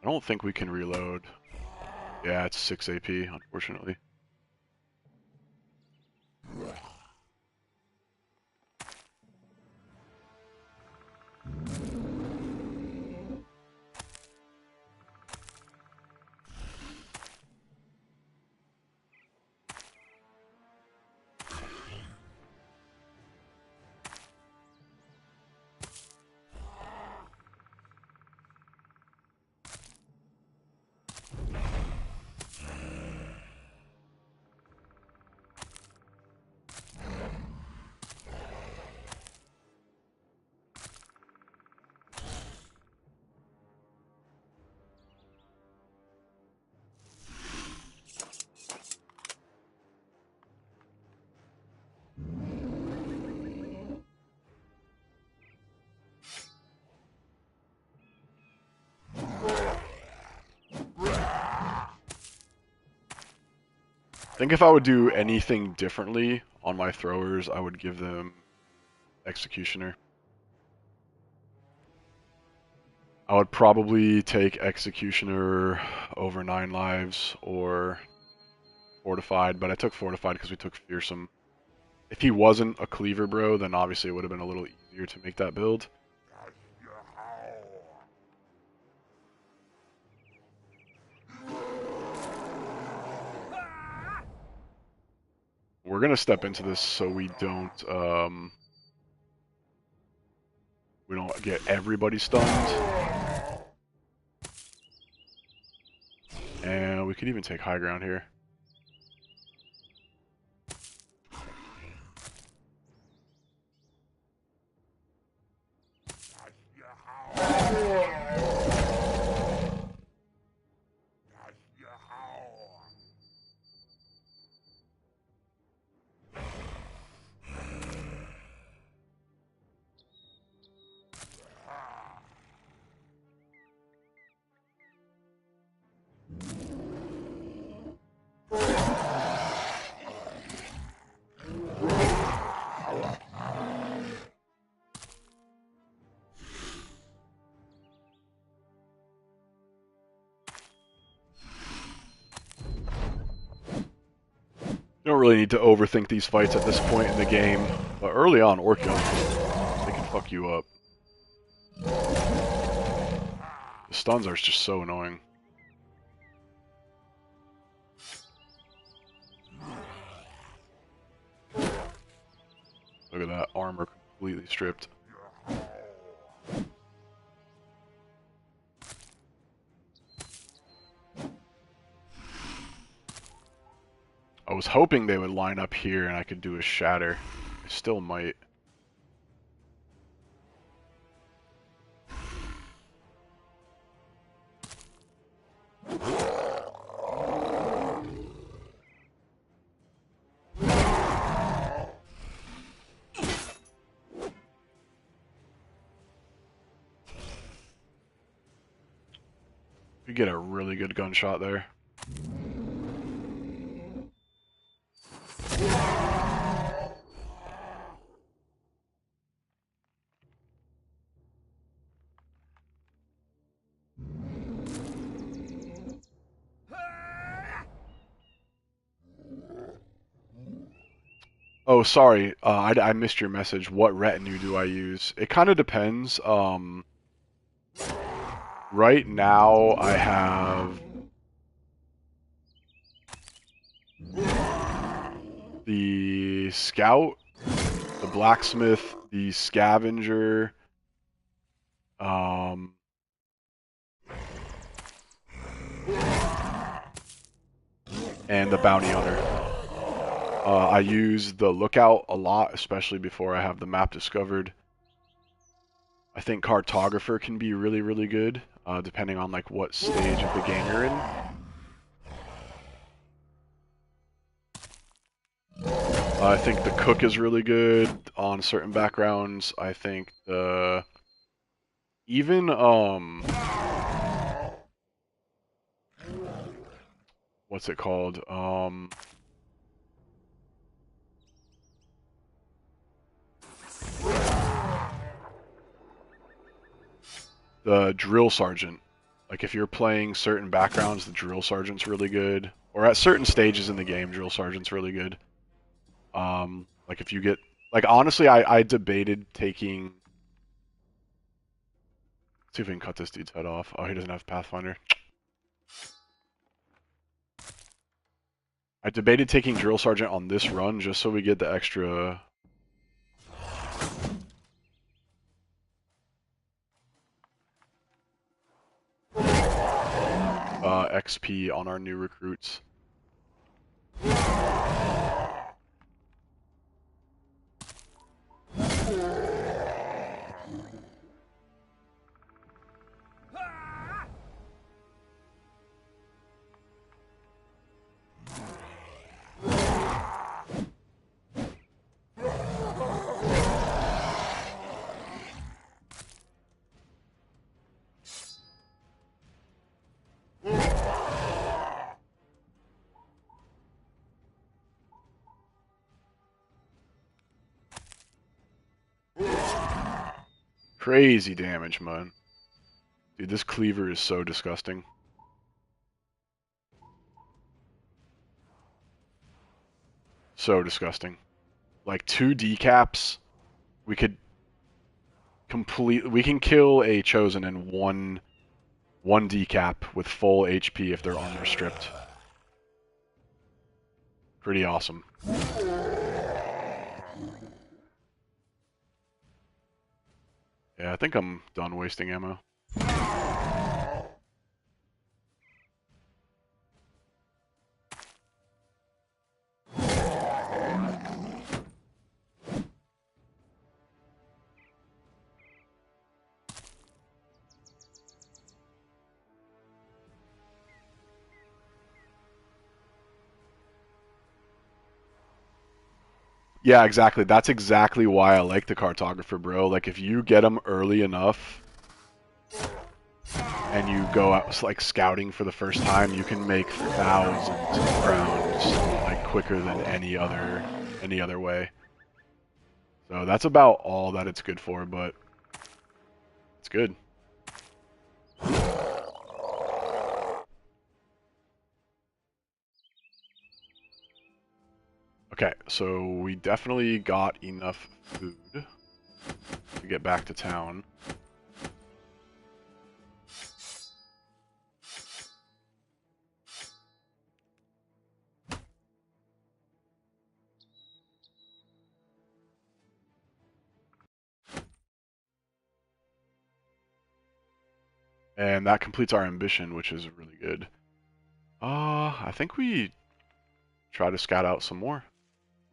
I don't think we can reload. Yeah, it's 6 AP, unfortunately. I think if I would do anything differently on my throwers, I would give them Executioner. I would probably take Executioner over 9 lives or Fortified, but I took Fortified because we took Fearsome. If he wasn't a Cleaver bro, then obviously it would have been a little easier to make that build. We're gonna step into this so we don't get everybody stunned. And we could even take high ground here. You don't really need to overthink these fights at this point in the game, but early on, Orcus, they can fuck you up. The stuns are just so annoying. Look at that, armor completely stripped. I was hoping they would line up here and I could do a shatter. I still might. We get a really good gunshot there. Oh, sorry, I missed your message. What retinue do I use? It kind of depends. Right now I have the Scout, the Blacksmith, the Scavenger, and the Bounty Hunter. I use the Lookout a lot, especially before I have the map discovered. I think Cartographer can be really, really good, depending on like what stage of the game you're in. I think the Cook is really good on certain backgrounds. I think the even what's it called? The Drill Sergeant Like if you're playing certain backgrounds, the drill sergeant's really good. Or at certain stages in the game, drill sergeant's really good. Like if you get like honestly, I debated taking. Let's see if we can cut this dude's head off. Oh, he doesn't have Pathfinder. I debated taking drill sergeant on this run just so we get the extra. XP on our new recruits. Crazy damage, man. Dude, this cleaver is so disgusting. So disgusting. Like 2 decaps, we could we can kill a chosen in one decap with full HP if their armor stripped. Pretty awesome. Yeah, I think I'm done wasting ammo. Yeah, exactly. That's exactly why I like the cartographer, bro. Like if you get them early enough and you go out like scouting for the first time, you can make thousands of crowns like quicker than any other way. So that's about all that it's good for, but it's good. Okay, so we definitely got enough food to get back to town. And that completes our ambition, which is really good. I think we try to scout out some more.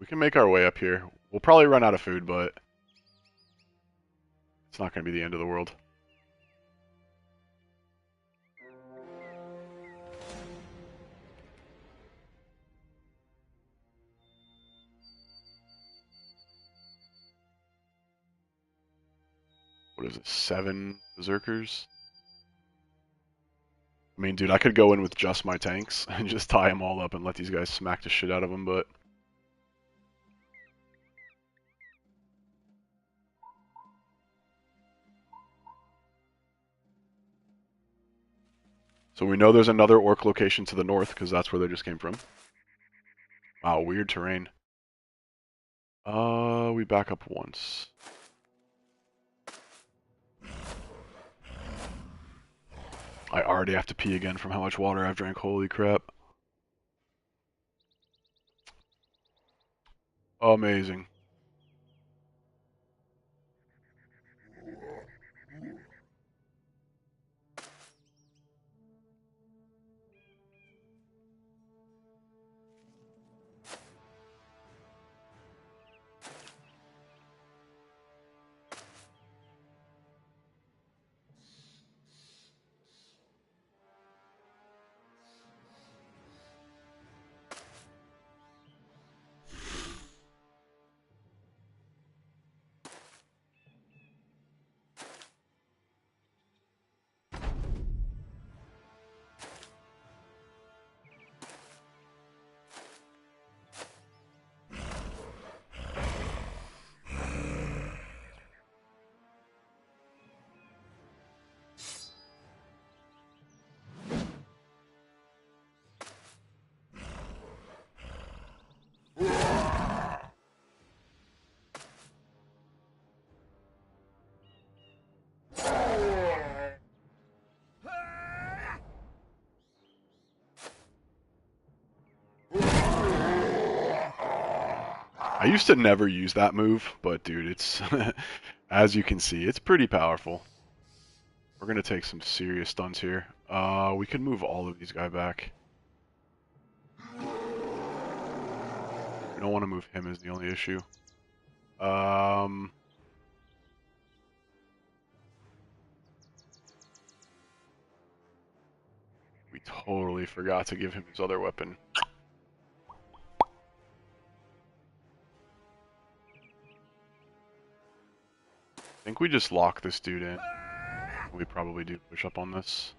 We can make our way up here. We'll probably run out of food, but it's not going to be the end of the world. What is it, 7 berserkers? I mean, dude, I could go in with just my tanks and just tie them all up and let these guys smack the shit out of them, but... So we know there's another orc location to the north, because that's where they just came from. Wow, weird terrain. We back up once. I already have to pee again from how much water I've drank, holy crap. Amazing. I used to never use that move, but dude, it's as you can see, it's pretty powerful. We're gonna take some serious stunts here. We could move all of these guys back. We don't want to move him is the only issue. We totally forgot to give him his other weapon. I think we just lock this dude in. We probably do push up on this.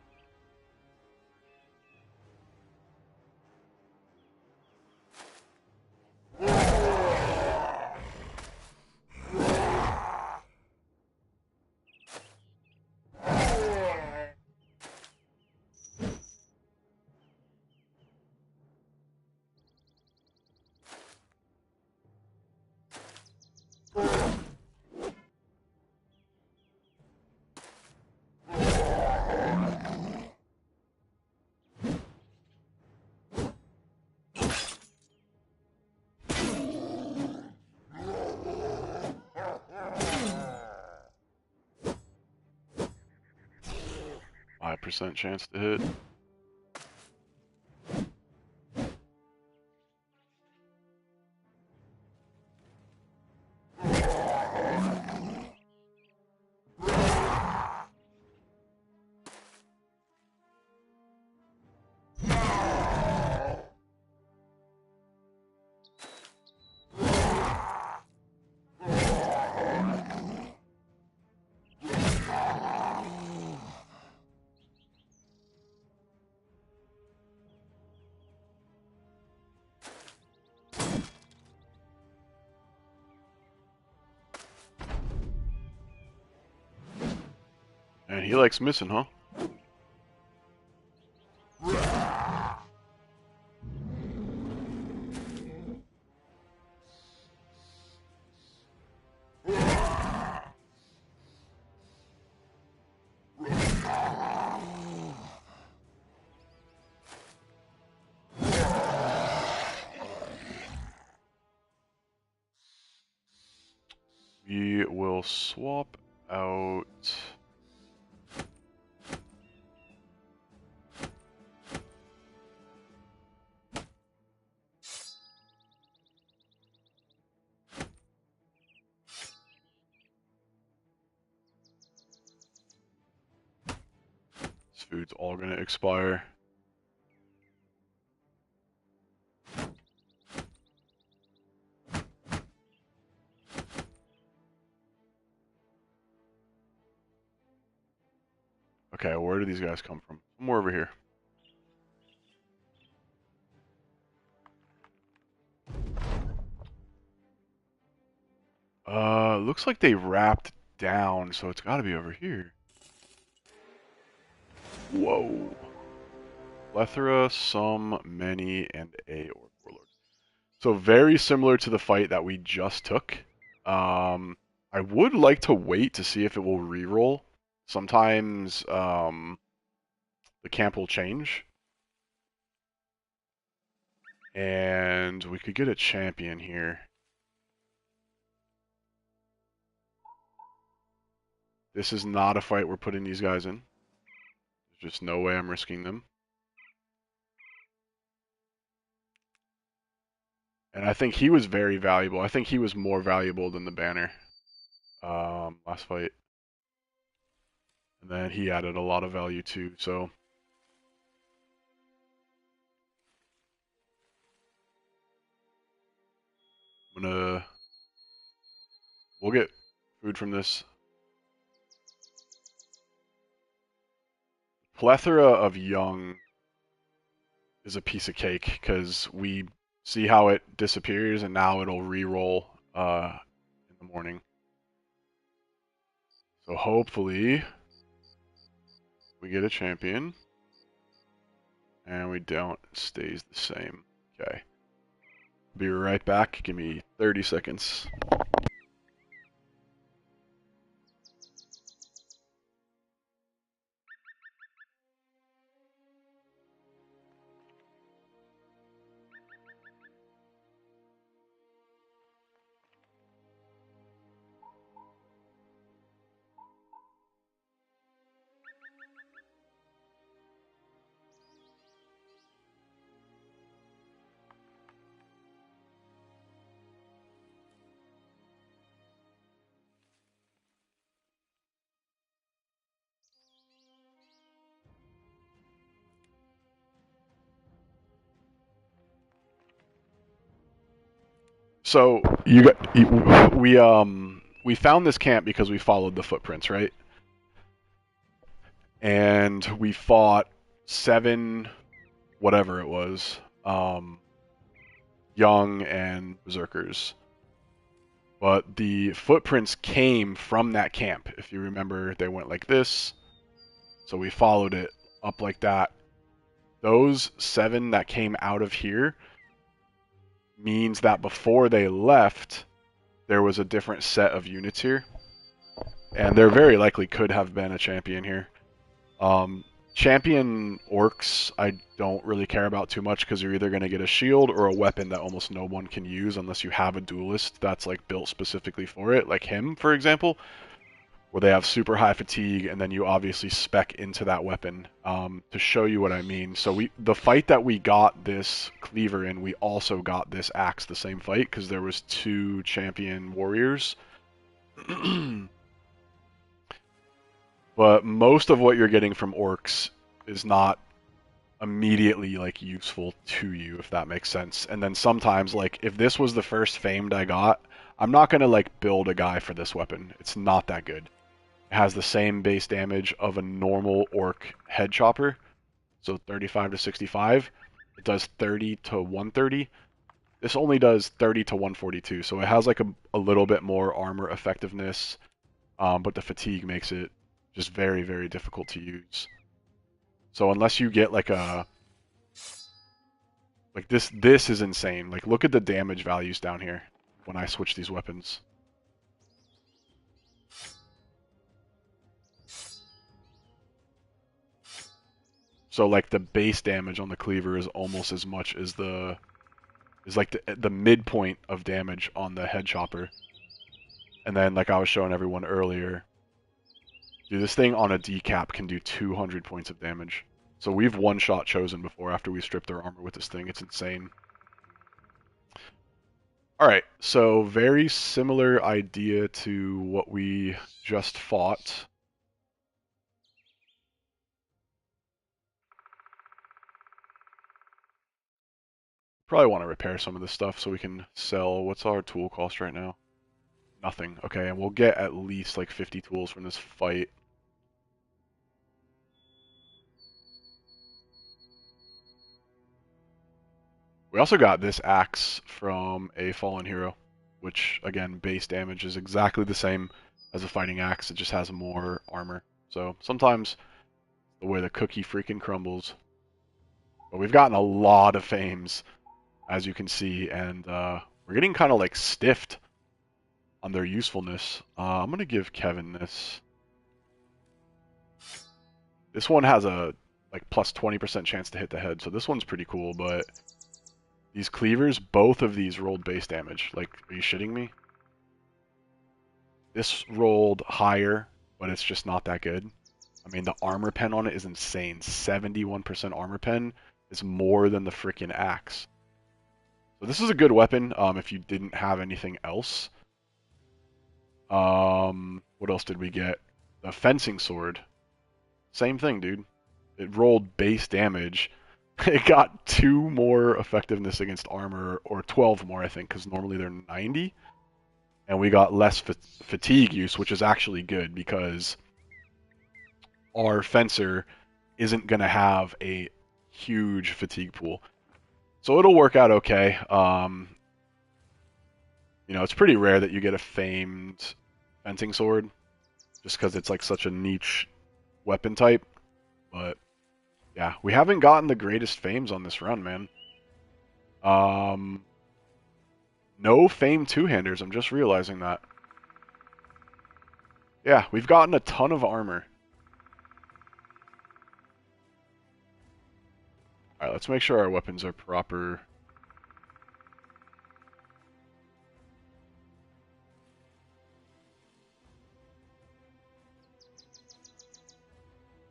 5% chance to hit. And he likes missing, huh? We will swap out... This food's all gonna expire. Okay, where do these guys come from? Somewhere over here. Looks like they wrapped down, so it's gotta be over here. Whoa. Plethora, some, many, and a Orc Warlord. So very similar to the fight that we just took. I would like to wait to see if it will reroll. Sometimes the camp will change. And we could get a champion here. This is not a fight we're putting these guys in. There's just no way I'm risking them. And I think he was very valuable. I think he was more valuable than the banner last fight. And then he added a lot of value too, so... We'll get food from this. Plethora of young is a piece of cake, because we see how it disappears, and now it'll re-roll in the morning. So hopefully we get a champion, and we don't. It stays the same. Okay. Be right back. Give me 30 seconds. So we found this camp because we followed the footprints, right? And we fought 7, whatever it was, young and berserkers. But the footprints came from that camp. If you remember, they went like this. So we followed it up like that. Those 7 that came out of here means that before they left, there was a different set of units here. And there very likely could have been a champion here. Champion orcs, I don't really care about too much because you're either going to get a shield or a weapon that almost no one can use unless you have a duelist that's like built specifically for it, like him, for example, where they have super high fatigue, and then you obviously spec into that weapon. To show you what I mean, so the fight that we got this cleaver in, we also got this axe the same fight because there was 2 champion warriors. But most of what you're getting from orcs is not immediately like useful to you, if that makes sense. And then sometimes, like if this was the first famed I got, I'm not gonna like build a guy for this weapon. It's not that good. It has the same base damage of a normal orc head chopper, so 35 to 65. It does 30 to 130. This only does 30 to 142, so it has like a little bit more armor effectiveness, but the fatigue makes it just very, very difficult to use. So unless you get like this is insane. Like look at the damage values down here when I switch these weapons. So like the base damage on the cleaver is almost as much as like the midpoint of damage on the head chopper. And then like I was showing everyone earlier, dude, this thing on a decap can do 200 points of damage. So we've one-shot chosen before after we stripped their armor with this thing. It's insane. Alright, so very similar idea to what we just fought. Probably want to repair some of this stuff so we can sell. What's our tool cost right now? Nothing. Okay, and we'll get at least like 50 tools from this fight. We also got this axe from a fallen hero, which again, base damage is exactly the same as a fighting axe. It just has more armor. So sometimes the way the cookie freaking crumbles. But we've gotten a lot of fames, as you can see, and we're getting kind of like stiffed on their usefulness. I'm gonna give Kevin this. This one has a like plus 20% chance to hit the head, so this one's pretty cool, but these cleavers, both of these rolled base damage. Like, are you shitting me? This rolled higher, but it's just not that good. I mean, the armor pen on it is insane. 71% armor pen is more than the freaking axe. So this is a good weapon if you didn't have anything else. What else did we get? The fencing sword. Same thing, dude. It rolled base damage. It got 2 more effectiveness against armor, or 12 more, I think, because normally they're 90. And we got less fatigue use, which is actually good because our fencer isn't going to have a huge fatigue pool. So it'll work out okay. You know, it's pretty rare that you get a famed fencing sword, just because it's like such a niche weapon type. But yeah, we haven't gotten the greatest fames on this run, man. No fame two-handers, I'm just realizing that. Yeah, we've gotten a ton of armor. Alright, let's make sure our weapons are proper.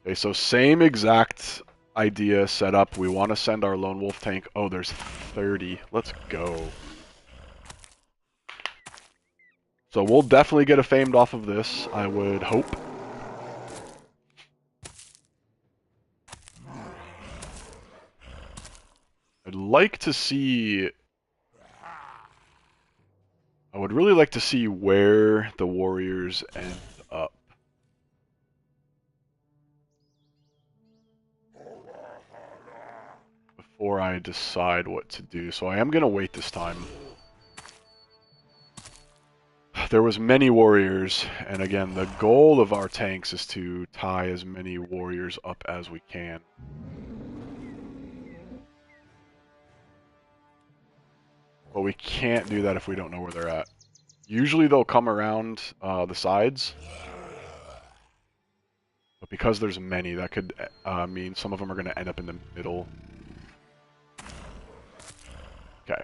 Okay, so same exact idea set up. We want to send our lone wolf tank. Oh, there's 30. Let's go. So we'll definitely get a famed off of this, I would hope. I'd like to see would really like to see where the warriors end up before I decide what to do. So I am going to wait this time. There was many warriors, and again, the goal of our tanks is to tie as many warriors up as we can. But we can't do that if we don't know where they're at. Usually they'll come around the sides, but because there's many, that could mean some of them are going to end up in the middle. Okay.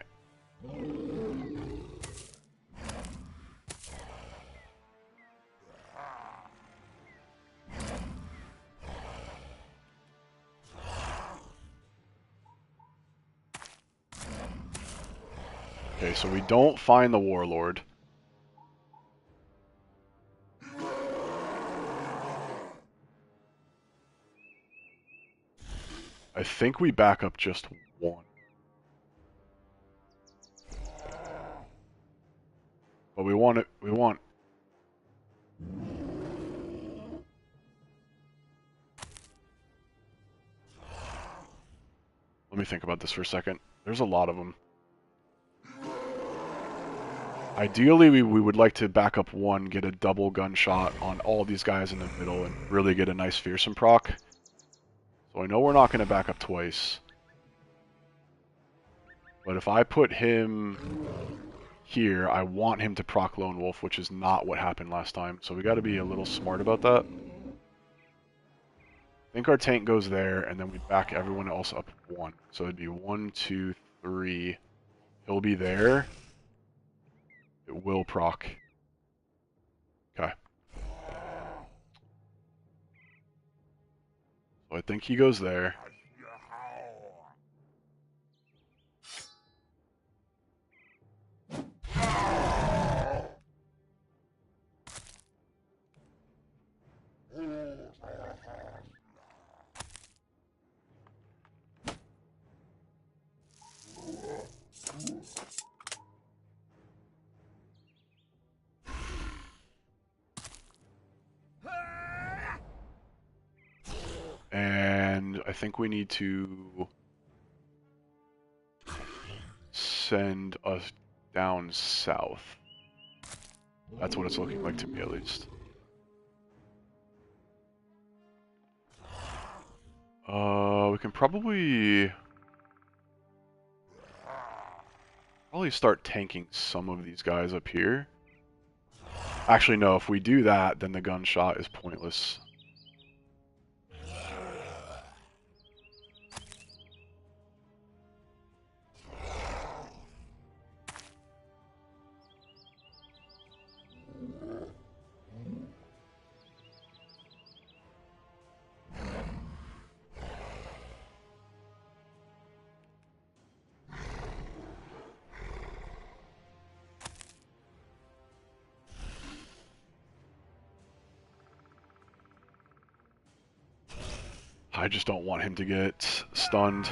Okay, so we don't find the warlord. I think we back up just one. But we want it, let me think about this for a second. There's a lot of them. Ideally, we would like to back up one, get a double gunshot on all these guys in the middle, and really get a nice fearsome proc. So I know we're not going to back up twice. But if I put him here, I want him to proc Lone Wolf, which is not what happened last time. So we got to be a little smart about that. I think our tank goes there, and then we back everyone else up one. So it'd be 1, 2, 3. He'll be there. It will proc. Okay. So I think he goes there. And I think we need to send us down south. That's what it's looking like to me, at least. We can probably start tanking some of these guys up here. Actually, no, if we do that, then the gunshot is pointless. I just don't want him to get stunned.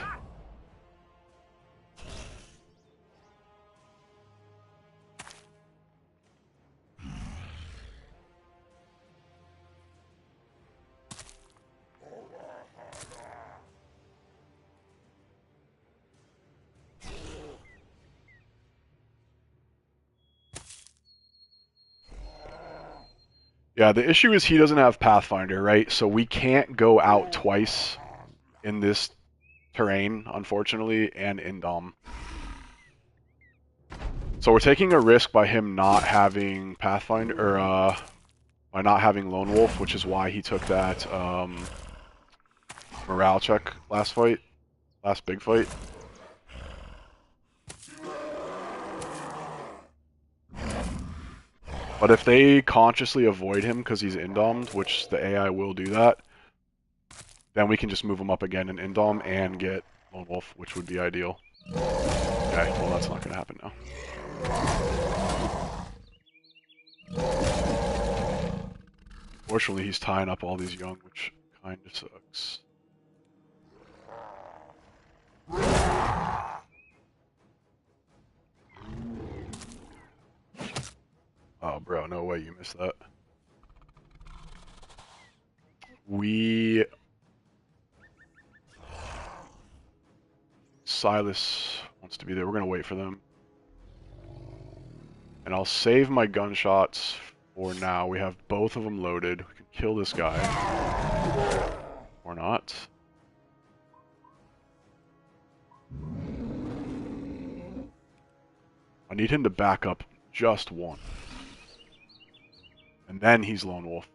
Yeah, the issue is he doesn't have Pathfinder, right? So we can't go out twice in this terrain, unfortunately, and in Dom. So we're taking a risk by him not having Pathfinder, or by not having Lone Wolf, which is why he took that morale check last big fight. But if they consciously avoid him because he's indomed, which the AI will do that, then we can just move him up again in indom and get Lone Wolf, which would be ideal. Okay, well that's not going to happen now. Fortunately, he's tying up all these young, which kind of sucks. Oh, bro, no way you missed that. We... Silas wants to be there. We're going to wait for them. And I'll save my gunshots for now. We have both of them loaded. We can kill this guy. Or not. I need him to back up just one. And then he's Lone Wolf.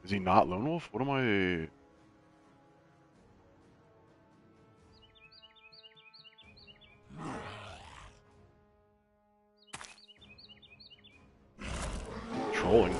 Is he not Lone Wolf? What am I... Trolling?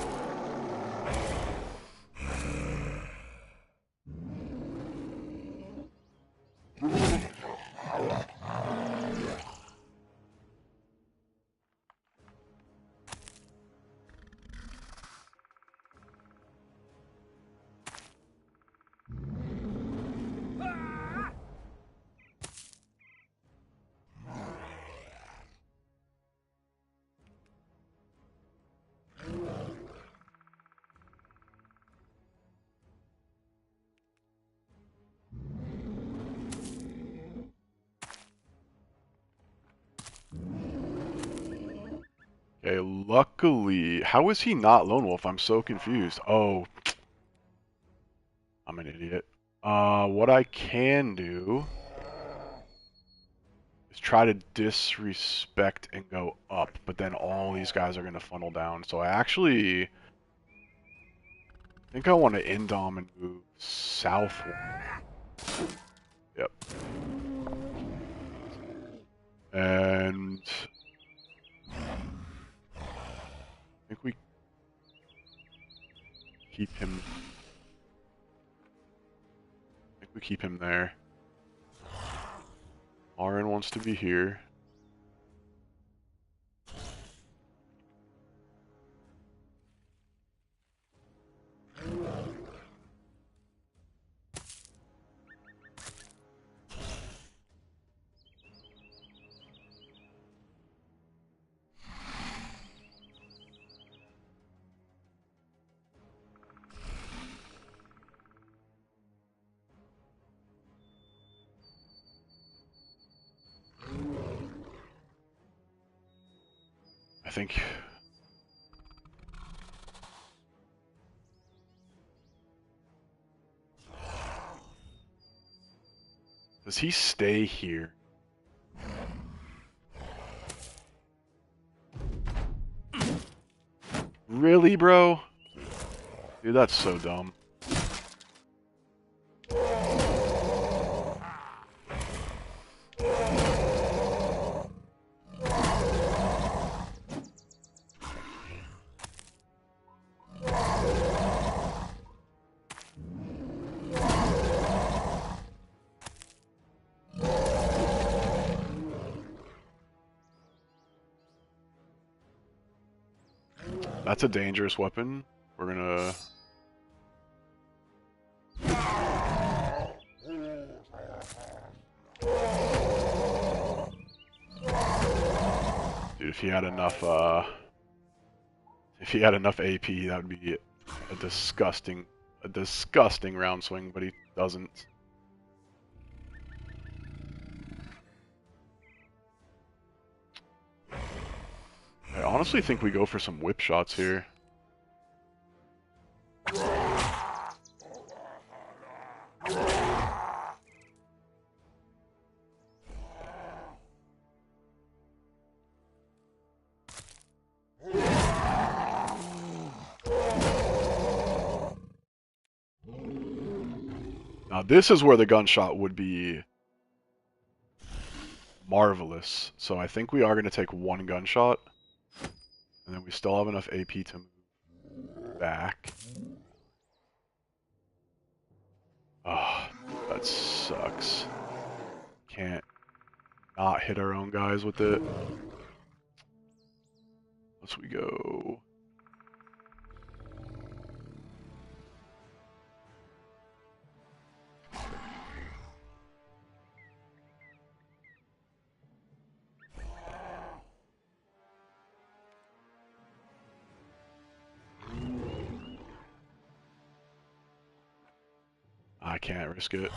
Okay, luckily... How is he not Lone Wolf? I'm so confused. Oh. I'm an idiot. What I can do... is try to disrespect and go up, but then all these guys are going to funnel down. So I actually think I want to indom and move southward. Yep. And I think we keep him. I think we keep him there. Aaron wants to be here. I think. Does he stay here? Really, bro? Dude, that's so dumb. That's a dangerous weapon. We're gonna... Dude, if he had enough, if he had enough AP, that would be a disgusting round swing, but he doesn't. I honestly think we go for some whip shots here. Now this is where the gunshot would be marvelous. So I think we are going to take one gunshot. And then we still have enough AP to move back. Oh, that sucks. Can't not hit our own guys with it. Let's we go. I can't risk it.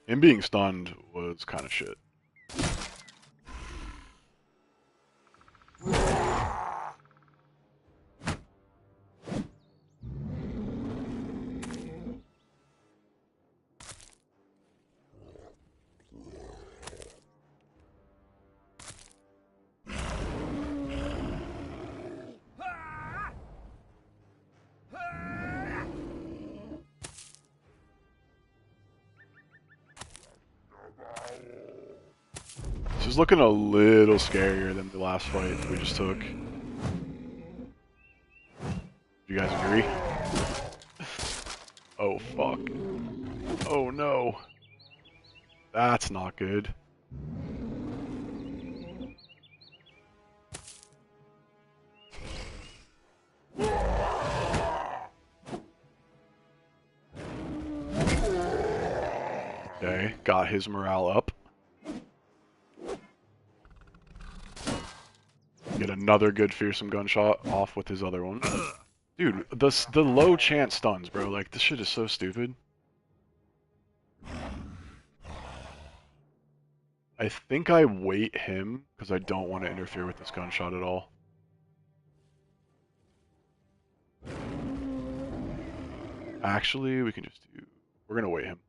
Him being stunned was kind of shit. This is looking a little scarier than the last fight we just took. Do you guys agree? Oh fuck. Oh no. That's not good. Okay, got his morale up. Get another good fearsome gunshot off with his other one. Dude, the low chance stuns, bro. Like, this shit is so stupid. I think I wait him because I don't want to interfere with this gunshot at all. Actually, we can just do... We're gonna wait him.